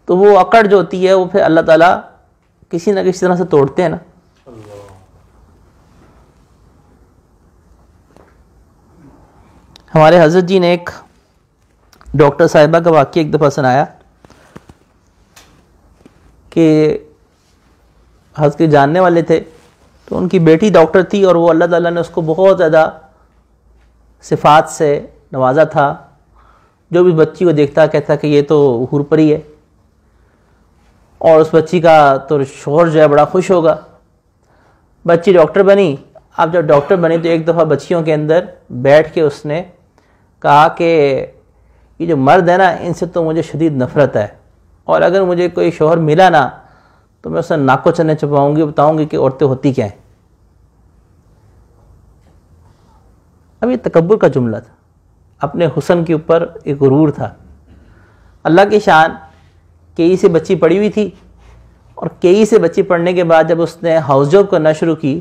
تو وہ اکڑ جو ہوتی ہے وہ پھر اللہ تعالیٰ کسی نہ کسی طرح سے توڑتے ہیں نا۔ ہمارے حضرت جی نے ایک ڈاکٹر صاحبہ کا واقعہ ایک دفعہ سنایا کہ حضرت کے جاننے والے تھے، تو ان کی بیٹی ڈاکٹر تھی، اور وہ اللہ تعالیٰ نے اس کو بہت زیادہ صفات سے نوازا تھا، جو بھی بچی کو دیکھتا کہتا کہ یہ تو حور پری ہے، اور اس بچی کا تو شوہر جو ہے بڑا خوش ہوگا۔ بچی ڈاکٹر بنی، اب جب ڈاکٹر بنی تو ایک دفعہ بچیوں کے اندر بیٹھ کے اس نے کہا کہ یہ جو مرد ہے نا ان سے تو مجھے شدید نفرت ہے، اور اگر مجھے کوئی شوہر ملا نا تو میں اسے ناکو چنے چپاؤں گی، بتاؤں گی کہ عورتیں ہوتی کیا ہیں۔ اب یہ تکبر کا جملہ تھا، اپنے حسن کے اوپر ایک غرور تھا۔ اللہ کی شان، کئی سے بچی پڑھی ہوئی تھی، اور کئی سے بچی پڑھنے کے بعد جب اس نے ہاؤس جاب کرنا شروع کی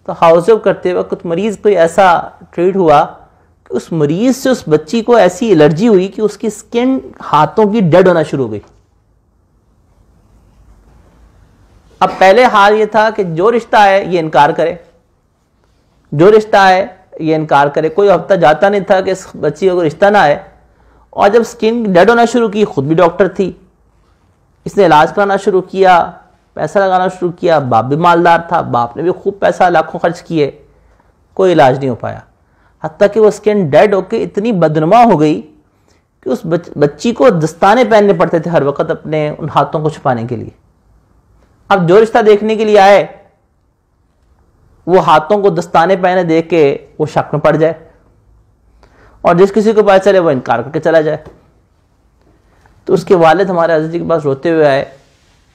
تو ہاؤس جاب کرتے وقت مریض کوئی ایسا ٹریٹ ہوا کہ اس مریض سے اس بچی کو ایسی الرجی ہوئی کہ اس کی سکن ہاتھوں کی ڈیڈ ہونا شروع ہو گئی۔ اب پہلے حال یہ تھا کہ جو رشتہ ہے یہ انکار کرے، جو رشتہ ہے یہ انکار کرے، کوئی ہفتہ جاتا نہیں تھا کہ اس بچی کو رشتہ نہ آئے، اور جب سکن ڈیڈ ہونا شروع کی، خود بھی ڈاکٹر تھی، اس نے علاج کرانا شروع کیا، پیسہ لگانا شروع کیا، باپ بھی مالدار تھا، باپ نے بھی خوب پیسہ لاکھوں خرچ کیے، کوئی علاج نہیں ہو پایا، حتیٰ کہ وہ سکن ڈیڈ ہو کے اتنی بدنما ہو گئی کہ اس بچی کو دستانے پہننے پڑتے تھے ہر وقت اپنے ان ہاتھوں کو چھپانے کے لیے۔ اب جو رشتہ دیکھنے کے لیے آئے وہ ہاتھوں کو دستانے پہنے دیکھ کے وہ شک میں پڑ جائے، اور جس کسی کو پتہ چلے وہ انکار کر کے چلا جائے۔ تو اس کے والد ہمارے حضرت جی کے پاس روتے ہوئے آئے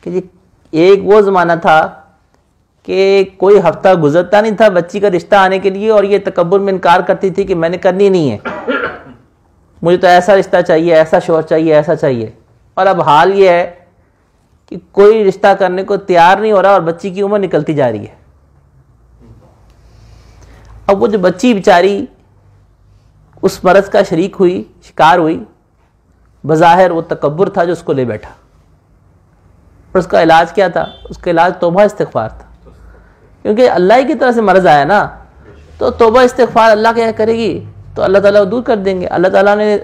کہ جی ایک وہ زمانہ تھا کہ کوئی ہفتہ گزرتا نہیں تھا بچی کا رشتہ آنے کے لیے اور یہ تکبر میں انکار کرتی تھی کہ میں نے کرنی نہیں ہے، مجھے تو ایسا رشتہ چاہیے، ایسا شوہر چاہیے، ایسا چاہیے، اور اب حال یہ ہے کہ کوئی رشتہ کرنے کو تیار نہیں ہو رہا اور بچی کی عمر نکلتی جا رہی ہے۔ اب وہ جو بچی بیچاری اس مرض کا شریک ہوئی، شکار ہوئی، بظاہر وہ تکبر تھا جو اس کو لے بیٹھا، اور اس کا علاج کیا تھا؟ اس کا علاج توبہ استغفار تھا، کیونکہ اللہ ہی کی طرف سے مرض آیا نا، تو توبہ استغفار اللہ کیا کرے گی تو اللہ تعالیٰ دور کر دیں گے۔ اللہ تعالیٰ نے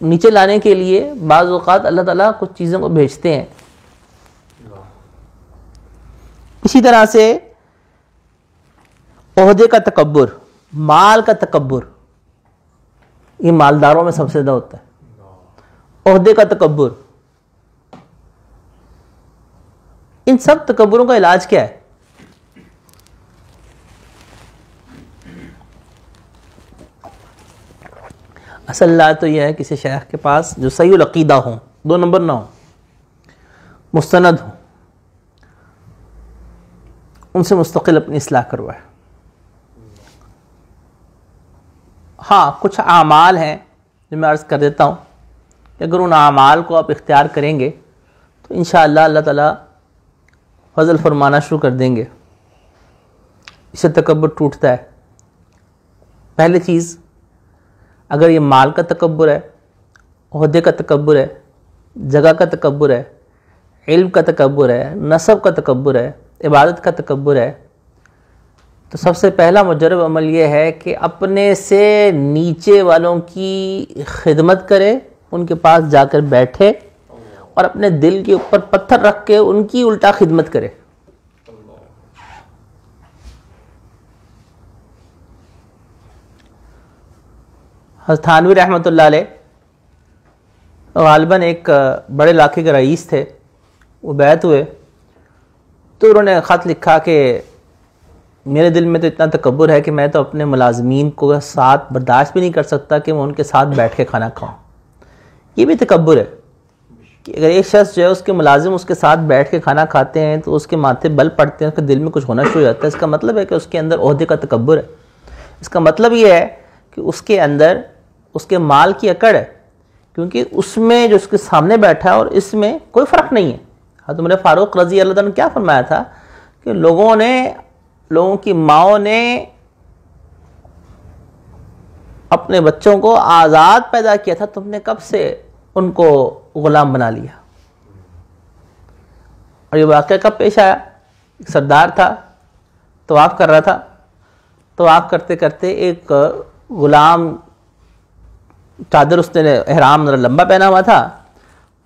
نیچے لانے کے لیے بعض اوقات اللہ تعالیٰ کچھ چیزوں کو بھیجتے ہیں۔ اسی طرح سے عہدے کا تکبر، مال کا تکبر، یہ مالداروں میں سب سے زیادہ ہوتا ہے۔ عہدے کا تکبر، ان سب تکبروں کا علاج کیا ہے؟ اصل علاج تو یہ ہے کسی شیخ کے پاس جو صحیح العقیدہ ہوں، 2 نمبر نہ ہوں، مستند ہوں، ان سے مستقل اپنی اصلاح کروائے۔ ہاں کچھ اعمال ہیں جو میں عرض کر دیتا ہوں کہ اگر ان اعمال کو آپ اختیار کریں گے تو انشاءاللہ اللہ تعالیٰ فضل فرمانا شروع کر دیں گے، اس سے تکبر ٹوٹتا ہے۔ پہلی چیز، اگر یہ مال کا تکبر ہے، عہدے کا تکبر ہے، جگہ کا تکبر ہے، علم کا تکبر ہے، نسب کا تکبر ہے، عبادت کا تکبر ہے، تو سب سے پہلا مجرب عمل یہ ہے کہ اپنے سے نیچے والوں کی خدمت کرے، ان کے پاس جا کر بیٹھے اور اپنے دل کے اوپر پتھر رکھ کے ان کی الٹا خدمت کرے۔ حضرت تھانوی رحمۃ اللہ علیہ غالباً ایک بڑے علاقے کے رئیس تھے، وہ بیعت ہوئے تو انہوں نے خط لکھا کہ میرے دل میں تو اتنا تکبر ہے کہ میں تو اپنے ملازمین کو ساتھ برداشت بھی نہیں کر سکتا کہ میں ان کے ساتھ بیٹھ کے کھانا کھاؤں۔ یہ بھی تکبر ہے کہ اگر ایک شخص جو ہے اس کے ملازم اس کے ساتھ بیٹھ کے کھانا کھاتے ہیں تو اس کے ماتھے بل پڑتے ہیں، اس کے دل میں کچھ ہونا شروع ہو جاتا ہے۔ اس کا مطلب ہے کہ اس کے اندر عہدے کا تکبر ہے۔ اس کا مطلب یہ ہے کہ اس کے اندر اس کے مال کی اکڑ ہے، کیونکہ اس میں جو اس کے سامنے بیٹھا ہے اور اس میں کوئی فرق نہیں ہے۔ حضرت عمر فاروق رضی اللہ عنہ نے کیا فرمایا تھا کہ لوگوں کی ماؤں نے اپنے بچوں کو آزاد پیدا کیا تھا، تم نے کب سے ان کو غلام بنا لیا؟ اور یہ واقعہ کب پیش آیا؟ ایک سردار تھا، طواف کر رہا تھا، طواف کرتے کرتے ایک غلام، چادر اس نے احرام لمبا پہنا ہوا تھا،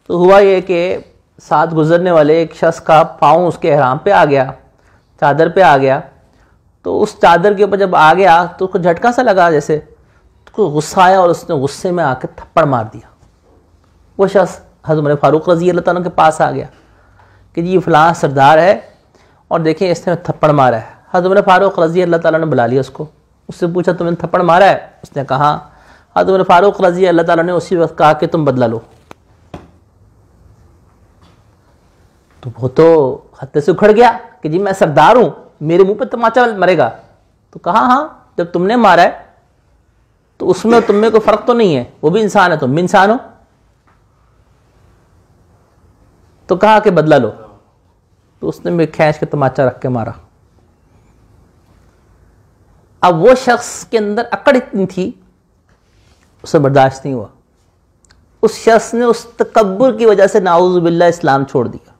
تو ہوا یہ کہ ساتھ گزرنے والے ایک شخص کا پاؤں اس کے احرام پہ آ گیا، چادر پہ آ گیا، تو اس چادر کے اوپر جب آ گیا تو اس کو جھٹکا سا لگا، جیسے کوئی غصہ آیا اور اس نے غصے میں آ کے تھپڑ مار دیا۔ وہ شخص حضرت عمر فاروق رضی اللہ تعالیٰ کے پاس آ گیا کہ جی یہ فلاں سردار ہے اور دیکھیں اس نے تھپڑ مارا ہے۔ حضرت عمر فاروق رضی اللہ تعالیٰ نے بلا لیا اس کو، اس سے پوچھا تم نے تھپڑ مارا ہے؟ اس نے کہا۔ حضرت عمر فاروق رضی اللہ تعالیٰ نے اسی وقت کہا کہ تم بدلہ لو۔ تو وہ تو خطے سے اکھڑ گیا کہ جی میں سردار ہوں، میرے منہ پہ تماچا مرے گا؟ تو کہا ہاں جب تم نے مارا ہے تو اس میں اور تم میں کوئی فرق تو نہیں ہے، وہ بھی انسان ہے تم بھی انسان ہو۔ تو کہا کہ بدلہ لو، تو اس نے بھی کھینچ کے تماچا رکھ کے مارا۔ اب وہ شخص کے اندر اکڑ اتنی تھی، اسے برداشت نہیں ہوا، اس شخص نے اس تکبر کی وجہ سے نعوذ باللہ اسلام چھوڑ دیا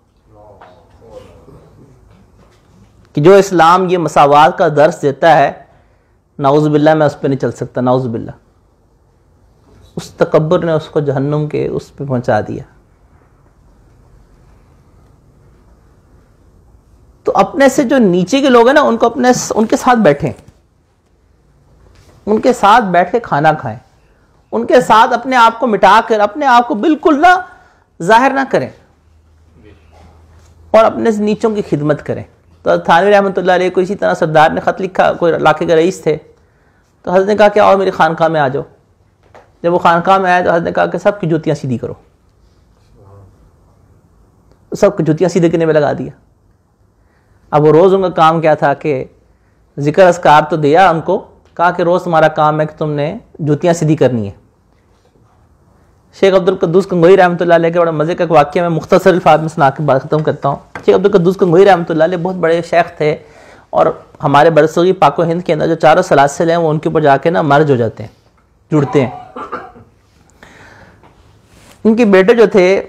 کہ جو اسلام یہ مساوات کا درس دیتا ہے، نعوذ باللہ میں اس پہ نہیں چل سکتا، نعوذ باللہ۔ اس تکبر نے اس کو جہنم کے اس پہ پہنچا دیا۔ تو اپنے سے جو نیچے کے لوگ ہیں نا، ان کو ان کے ساتھ بیٹھیں، ان کے ساتھ بیٹھ کے کھانا کھائیں، ان کے ساتھ اپنے آپ کو مٹا کر اپنے آپ کو بالکل نہ ظاہر نہ کریں اور اپنے سے نیچوں کی خدمت کریں۔ تو حضرت تھانوی رحمۃ اللہ علیہ کو اسی طرح سردار نے خط لکھا، کوئی علاقے کے رئیس تھے، تو حضرت نے کہا کہ آؤ میری خانقاہ میں آ جاؤ۔ جب وہ خانقاہ میں آئے تو حضرت نے کہا کہ سب کی جوتیاں سیدھی کرو، سب کی جوتیاں سیدھے کرنے میں لگا دیا۔ اب وہ روز ان کا کام کیا تھا کہ ذکر اذکار تو دیا ان کو، کہا کہ روز تمہارا کام ہے کہ تم نے جوتیاں سیدھی کرنی ہے۔ شیخ عبد القدوس کنگوئی رحمۃ اللہ علیہ کے بڑا مزے کا ایک واقعہ میں مختصر الفاظ میں سنا کے بات ختم کرتا ہوں۔ شیخ عبد القدوس کنگوئی رحمۃ اللہ علیہ بہت بڑے شیخ تھے، اور ہمارے برصغیر پاک و ہند کے اندر جو چاروں سلاسل ہیں وہ ان کے اوپر جا کے نا مرج ہو جاتے ہیں، جڑتے ہیں۔ ان کے بیٹے جو تھے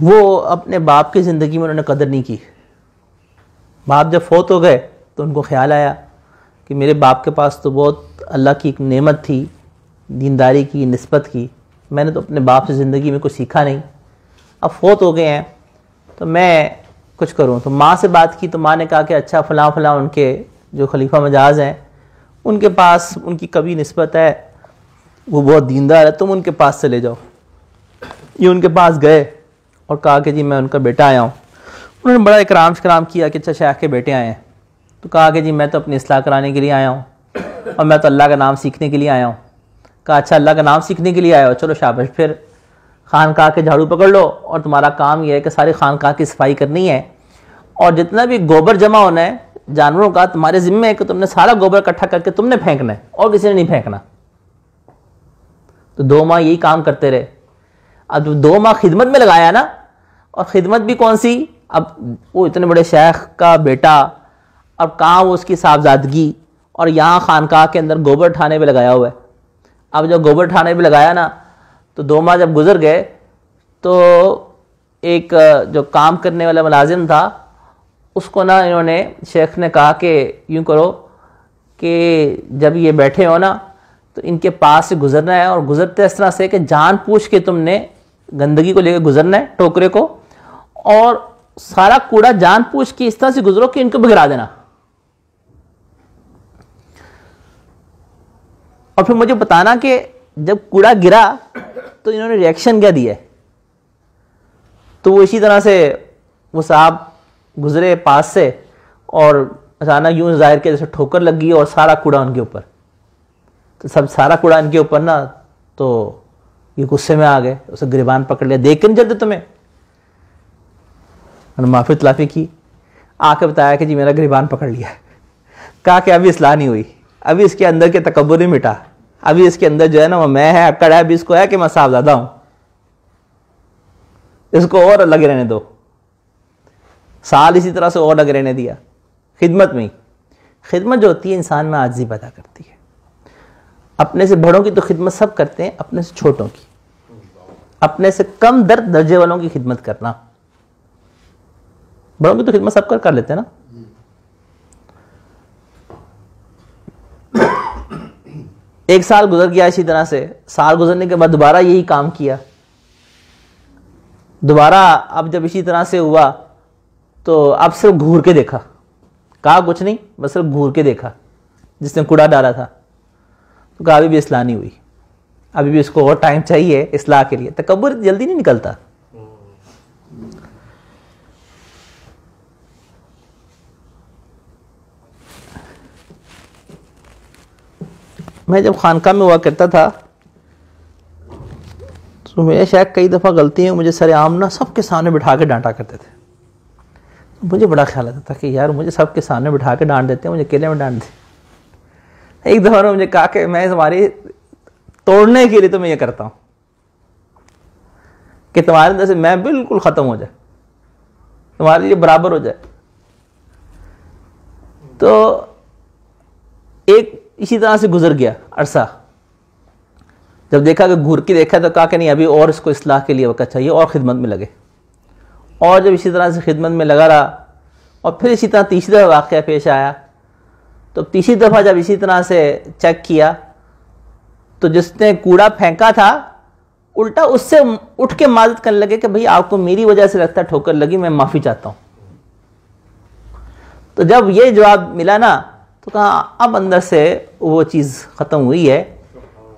وہ اپنے باپ کی زندگی میں انہوں نے قدر نہیں کی۔ باپ جب فوت ہو گئے تو ان کو خیال آیا کہ میرے باپ کے پاس تو بہت اللہ کی ایک نعمت تھی، دینداری کی، نسبت کی، میں نے تو اپنے باپ سے زندگی میں کچھ سیکھا نہیں، اب فوت ہو گئے ہیں تو میں کچھ کروں۔ تو ماں سے بات کی تو ماں نے کہا کہ اچھا فلاں فلاں ان کے جو خلیفہ مجاز ہیں ان کے پاس ان کی کبھی نسبت ہے، وہ بہت دیندار ہے، تم ان کے پاس چلے جاؤ۔ یہ ان کے پاس گئے اور کہا کہ جی میں ان کا بیٹا آیا ہوں، انہوں نے بڑا اکرام شکرام کیا کہ اچھا شیخ کے بیٹے آئے ہیں. تو کہا کہ جی میں تو اپنی اصلاح کرانے کے لیے آیا ہوں اور میں تو اللہ کا نام سیکھنے کے لیے آیا ہوں. کہا اچھا اللہ کا نام سیکھنے کے لیے آیا ہو, چلو شاباش, پھر خانقاہ کے جھاڑو پکڑ لو اور تمہارا کام یہ ہے کہ ساری خانقاہ کی صفائی کرنی ہے اور جتنا بھی گوبر جمع ہونا ہے جانوروں کا تمہارے ذمہ ہے کہ تم نے سارا گوبر اکٹھا کر کے تم نے پھینکنا ہے اور کسی نے نہیں پھینکنا. تو 2 ماہ یہی کام کرتے رہے. اب 2 ماہ خدمت میں لگایا نا, اور خدمت بھی کون سی, اب وہ اتنے بڑے شیخ کا بیٹا, اب کہاں وہ اس کی صاحبزادگی, اور یہاں خانقاہ کے اندر گوبر اٹھانے پہ لگایا ہوا ہے. اب جب گوبر اٹھانے پہ لگایا نا تو 2 ماہ جب گزر گئے تو ایک جو کام کرنے والا ملازم تھا اس کو نا انہوں نے, شیخ نے کہا کہ یوں کرو کہ جب یہ بیٹھے ہو نا تو ان کے پاس سے گزرنا ہے, اور گزرتے اس طرح سے کہ جان پوچھ کے تم نے گندگی کو لے کے گزرنا ہے ٹوکرے کو, اور سارا کوڑا جان پوچھ کے اس طرح سے گزرو کہ ان کو بگڑا دینا. اور پھر مجھے بتانا کہ جب کوڑا گرا تو انہوں نے ریئیکشن کیا دیا ہے. تو وہ اسی طرح سے وہ صاحب گزرے پاس سے اور اچانک یوں ظاہر کے جیسے ٹھوکر لگ گئی اور سارا کوڑا ان کے اوپر, تو سب سارا کوڑا ان کے اوپر نا, تو یہ غصے میں آ گئے, اسے گریبان پکڑ لیا, دیکھ کے نہیں چلتے تمہیں. انہوں نے معافی تلافی کی, آ کے بتایا کہ جی میرا گریبان پکڑ لیا. کہا کہ ابھی اصلاح نہیں ہوئی, ابھی اس کے اندر کے تکبر نہیں مٹا, ابھی اس کے اندر جو ہے نا وہ میں ہے, اکڑ ہے, ابھی اس کو ہے کہ میں صاحبزادہ ہوں, اس کو اور لگے رہنے دو. سال اسی طرح سے اور لگے رہنے دیا خدمت میں ہی. خدمت جو ہوتی ہے انسان میں عاجزی پیدا کرتی ہے. اپنے سے بڑوں کی تو خدمت سب کرتے ہیں, اپنے سے چھوٹوں کی, اپنے سے کم درجے والوں کی خدمت کرنا. بڑوں کی تو خدمت سب کر لیتے ہیں نا. ایک سال گزر گیا اسی طرح سے. سال گزرنے کے بعد دوبارہ یہی کام کیا. دوبارہ اب جب اسی طرح سے ہوا تو اب صرف گھور کے دیکھا, کہا کچھ نہیں, بس صرف گھور کے دیکھا جس نے کوڑا ڈالا تھا. تو کہا ابھی بھی اصلاح نہیں ہوئی, ابھی بھی اس کو اور ٹائم چاہیے اصلاح کے لیے. تکبر جلدی نہیں نکلتا. میں جب خانقاہ میں ہوا کرتا تھا تو میرے شاید کئی دفعہ غلطی ہیں, مجھے سر عام نا سب کے سامنے بٹھا کے ڈانٹا کرتے تھے. مجھے بڑا خیال آتا تھا کہ یار مجھے سب کے سامنے بٹھا کے ڈانٹ دیتے ہیں, مجھے اکیلے میں ڈانٹ دیں. ایک دفعہ مجھے کہا کہ میں تمہاری توڑنے کے لیے تو میں یہ کرتا ہوں کہ تمہارے اندر سے میں بالکل ختم ہو جائے, تمہارے لیے برابر ہو جائے. تو ایک اسی طرح سے گزر گیا عرصہ. جب دیکھا کہ گھور کے دیکھا تو کہا کہ نہیں ابھی اور اس کو اصلاح کے لیے وقت چاہیے, اور خدمت میں لگے. اور جب اسی طرح سے خدمت میں لگا رہا اور پھر اسی طرح تیسری دفعہ واقعہ پیش آیا, تو تیسری دفعہ جب اسی طرح سے چیک کیا تو جس نے کوڑا پھینکا تھا الٹا اس سے اٹھ کے معذرت کرنے لگے کہ بھئی آپ کو میری وجہ سے لگتا ہے ٹھوکر لگی, میں معافی چاہتا ہوں. تو جب یہ جواب ملا نا تو کہا اب اندر سے وہ چیز ختم ہوئی ہے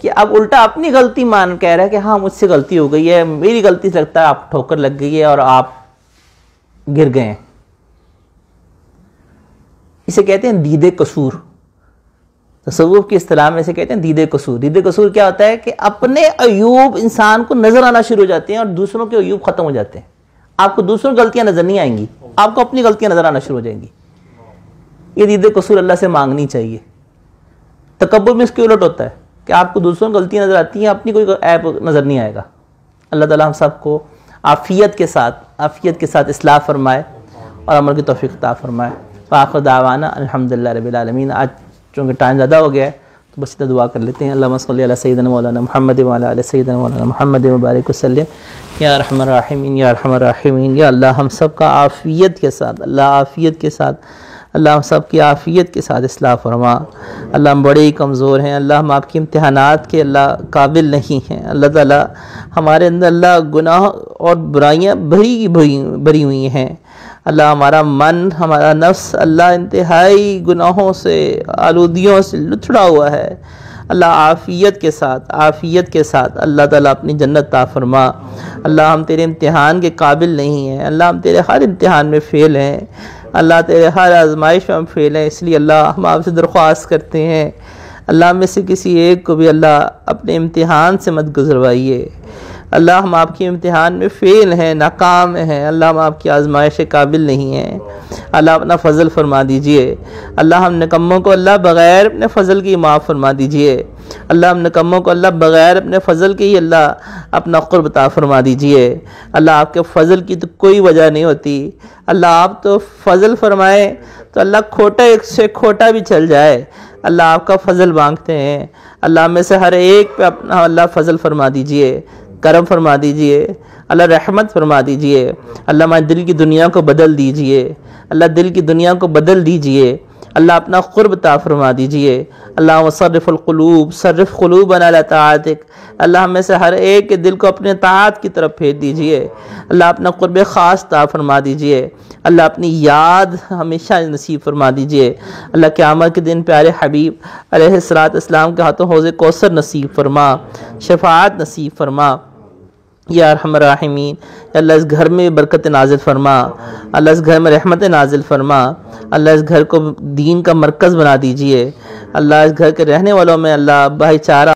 کہ اب الٹا اپنی غلطی مان کہہ رہا ہے کہ ہاں مجھ سے غلطی ہو گئی ہے, میری غلطی سے لگتا ہے آپ ٹھوکر لگ گئی ہے اور آپ گر گئے ہیں. اسے کہتے ہیں دید قصور. تصوف کی اصطلاح میں اسے کہتے ہیں دید قصور. دید قصور کیا ہوتا ہے کہ اپنے عیوب انسان کو نظر آنا شروع ہو جاتے ہیں اور دوسروں کے عیوب ختم ہو جاتے ہیں. آپ کو دوسروں کی غلطیاں نظر نہیں آئیں گی, آپ کو اپنی غلطیاں نظر آنا شروع ہو جائیں گی. یہ دید قصور اللہ سے مانگنی چاہیے. تکبر میں اس کے الٹ ہوتا ہے کہ آپ کو دوسروں کی غلطیاں نظر آتی ہیں, اپنی کوئی عیب نظر نہیں آئے گا. اللہ تعالیٰ ہم سب کو عافیت کے ساتھ اصلاح فرمائے اور عمل کی توفیق عطا فرمائے. وآخر دعوانا الحمدللہ رب العالمین. آج چونکہ ٹائم زیادہ ہو گیا ہے تو بس اتنا دعا کر لیتے ہیں. اللہم صلی علی سیدنا مولانا محمد وعلی آل سیدنا مولانا محمد مبارک وسلم. یا ارحم الراحمین یا ارحم الراحمین. یا اللہ ہم سب کا عافیت کے ساتھ, اللہ ہم سب کی عافیت کے ساتھ اصلاح فرما. اللہ ہم بڑے ہی کمزور ہیں, اللہ ہم آپ کی امتحانات کے اللہ قابل نہیں ہیں. اللہ تعالیٰ ہمارے اندر اللہ گناہ اور برائیاں بھری ہوئی ہیں. اللہ ہمارا من, ہمارا نفس اللہ انتہائی گناہوں سے, آلودگیوں سے لتھڑا ہوا ہے. اللہ عافیت کے ساتھ اللہ تعالیٰ اپنی جنت عطا فرما۔ اللہ ہم تیرے امتحان کے قابل نہیں ہیں، اللہ ہم تیرے ہر امتحان میں فیل ہیں، اللہ تیرے ہر آزمائش میں ہم فیل ہیں، اس لیے اللہ ہم آپ سے درخواست کرتے ہیں اللہ ہم میں سے کسی ایک کو بھی اللہ اپنے امتحان سے مت گزروائیے۔ اللہ ہم آپ کے امتحان میں فیل ہیں، ناکام ہیں، اللہ ہم آپ کی آزمائش کے قابل نہیں ہیں، اللہ اپنا فضل فرما دیجئے۔ اللہ ہم نکموں کو اللہ بغیر اپنے فضل کی معاف فرما دیجئے۔ اللہ ہم نکموں کو اللہ بغیر اپنے فضل کے ہی اللہ اپنا قرب عطا فرما دیجئے۔ اللہ آپ کے فضل کی تو کوئی وجہ نہیں ہوتی، اللہ آپ تو فضل فرمائیں تو اللہ کھوٹا ایک سے کھوٹا بھی چل جائے، اللہ آپ کا فضل مانگتے ہیں۔ اللہ میں سے ہر ایک پہ اپنا اللہ فضل فرما دیجئے، کرم فرما دیجئے، اللہ رحمت فرما دیجئے۔ اللہ ہمارے دل کی دنیا کو بدل دیجئے، اللہ دل کی دنیا کو بدل دیجئے، اللہ اپنا قرب عطا فرما دیجئے۔ اللہ وصرف القلوب صرف قلوبنا علی طاعتک، اللہ ہمیں سے ہر ایک کے دل کو اپنے طاعت کی طرف پھیر دیجئے، اللہ اپنا قرب خاص عطا فرما دیجئے، اللہ اپنی یاد ہمیشہ نصیب فرما دیجئے۔ اللہ قیامت کے دن پیارے حبیب علیہ السلام کے ہاتھوں حوض کوثر نصیب فرما، شفاعت نصیب فرما یا ارحم الراحمین۔ اللہ اس گھر میں برکت نازل فرما، اللہ اس گھر میں رحمت نازل فرما، اللہ اس گھر کو دین کا مرکز بنا دیجئے، اللہ اس گھر کے رہنے والوں میں اللہ بھائی چارہ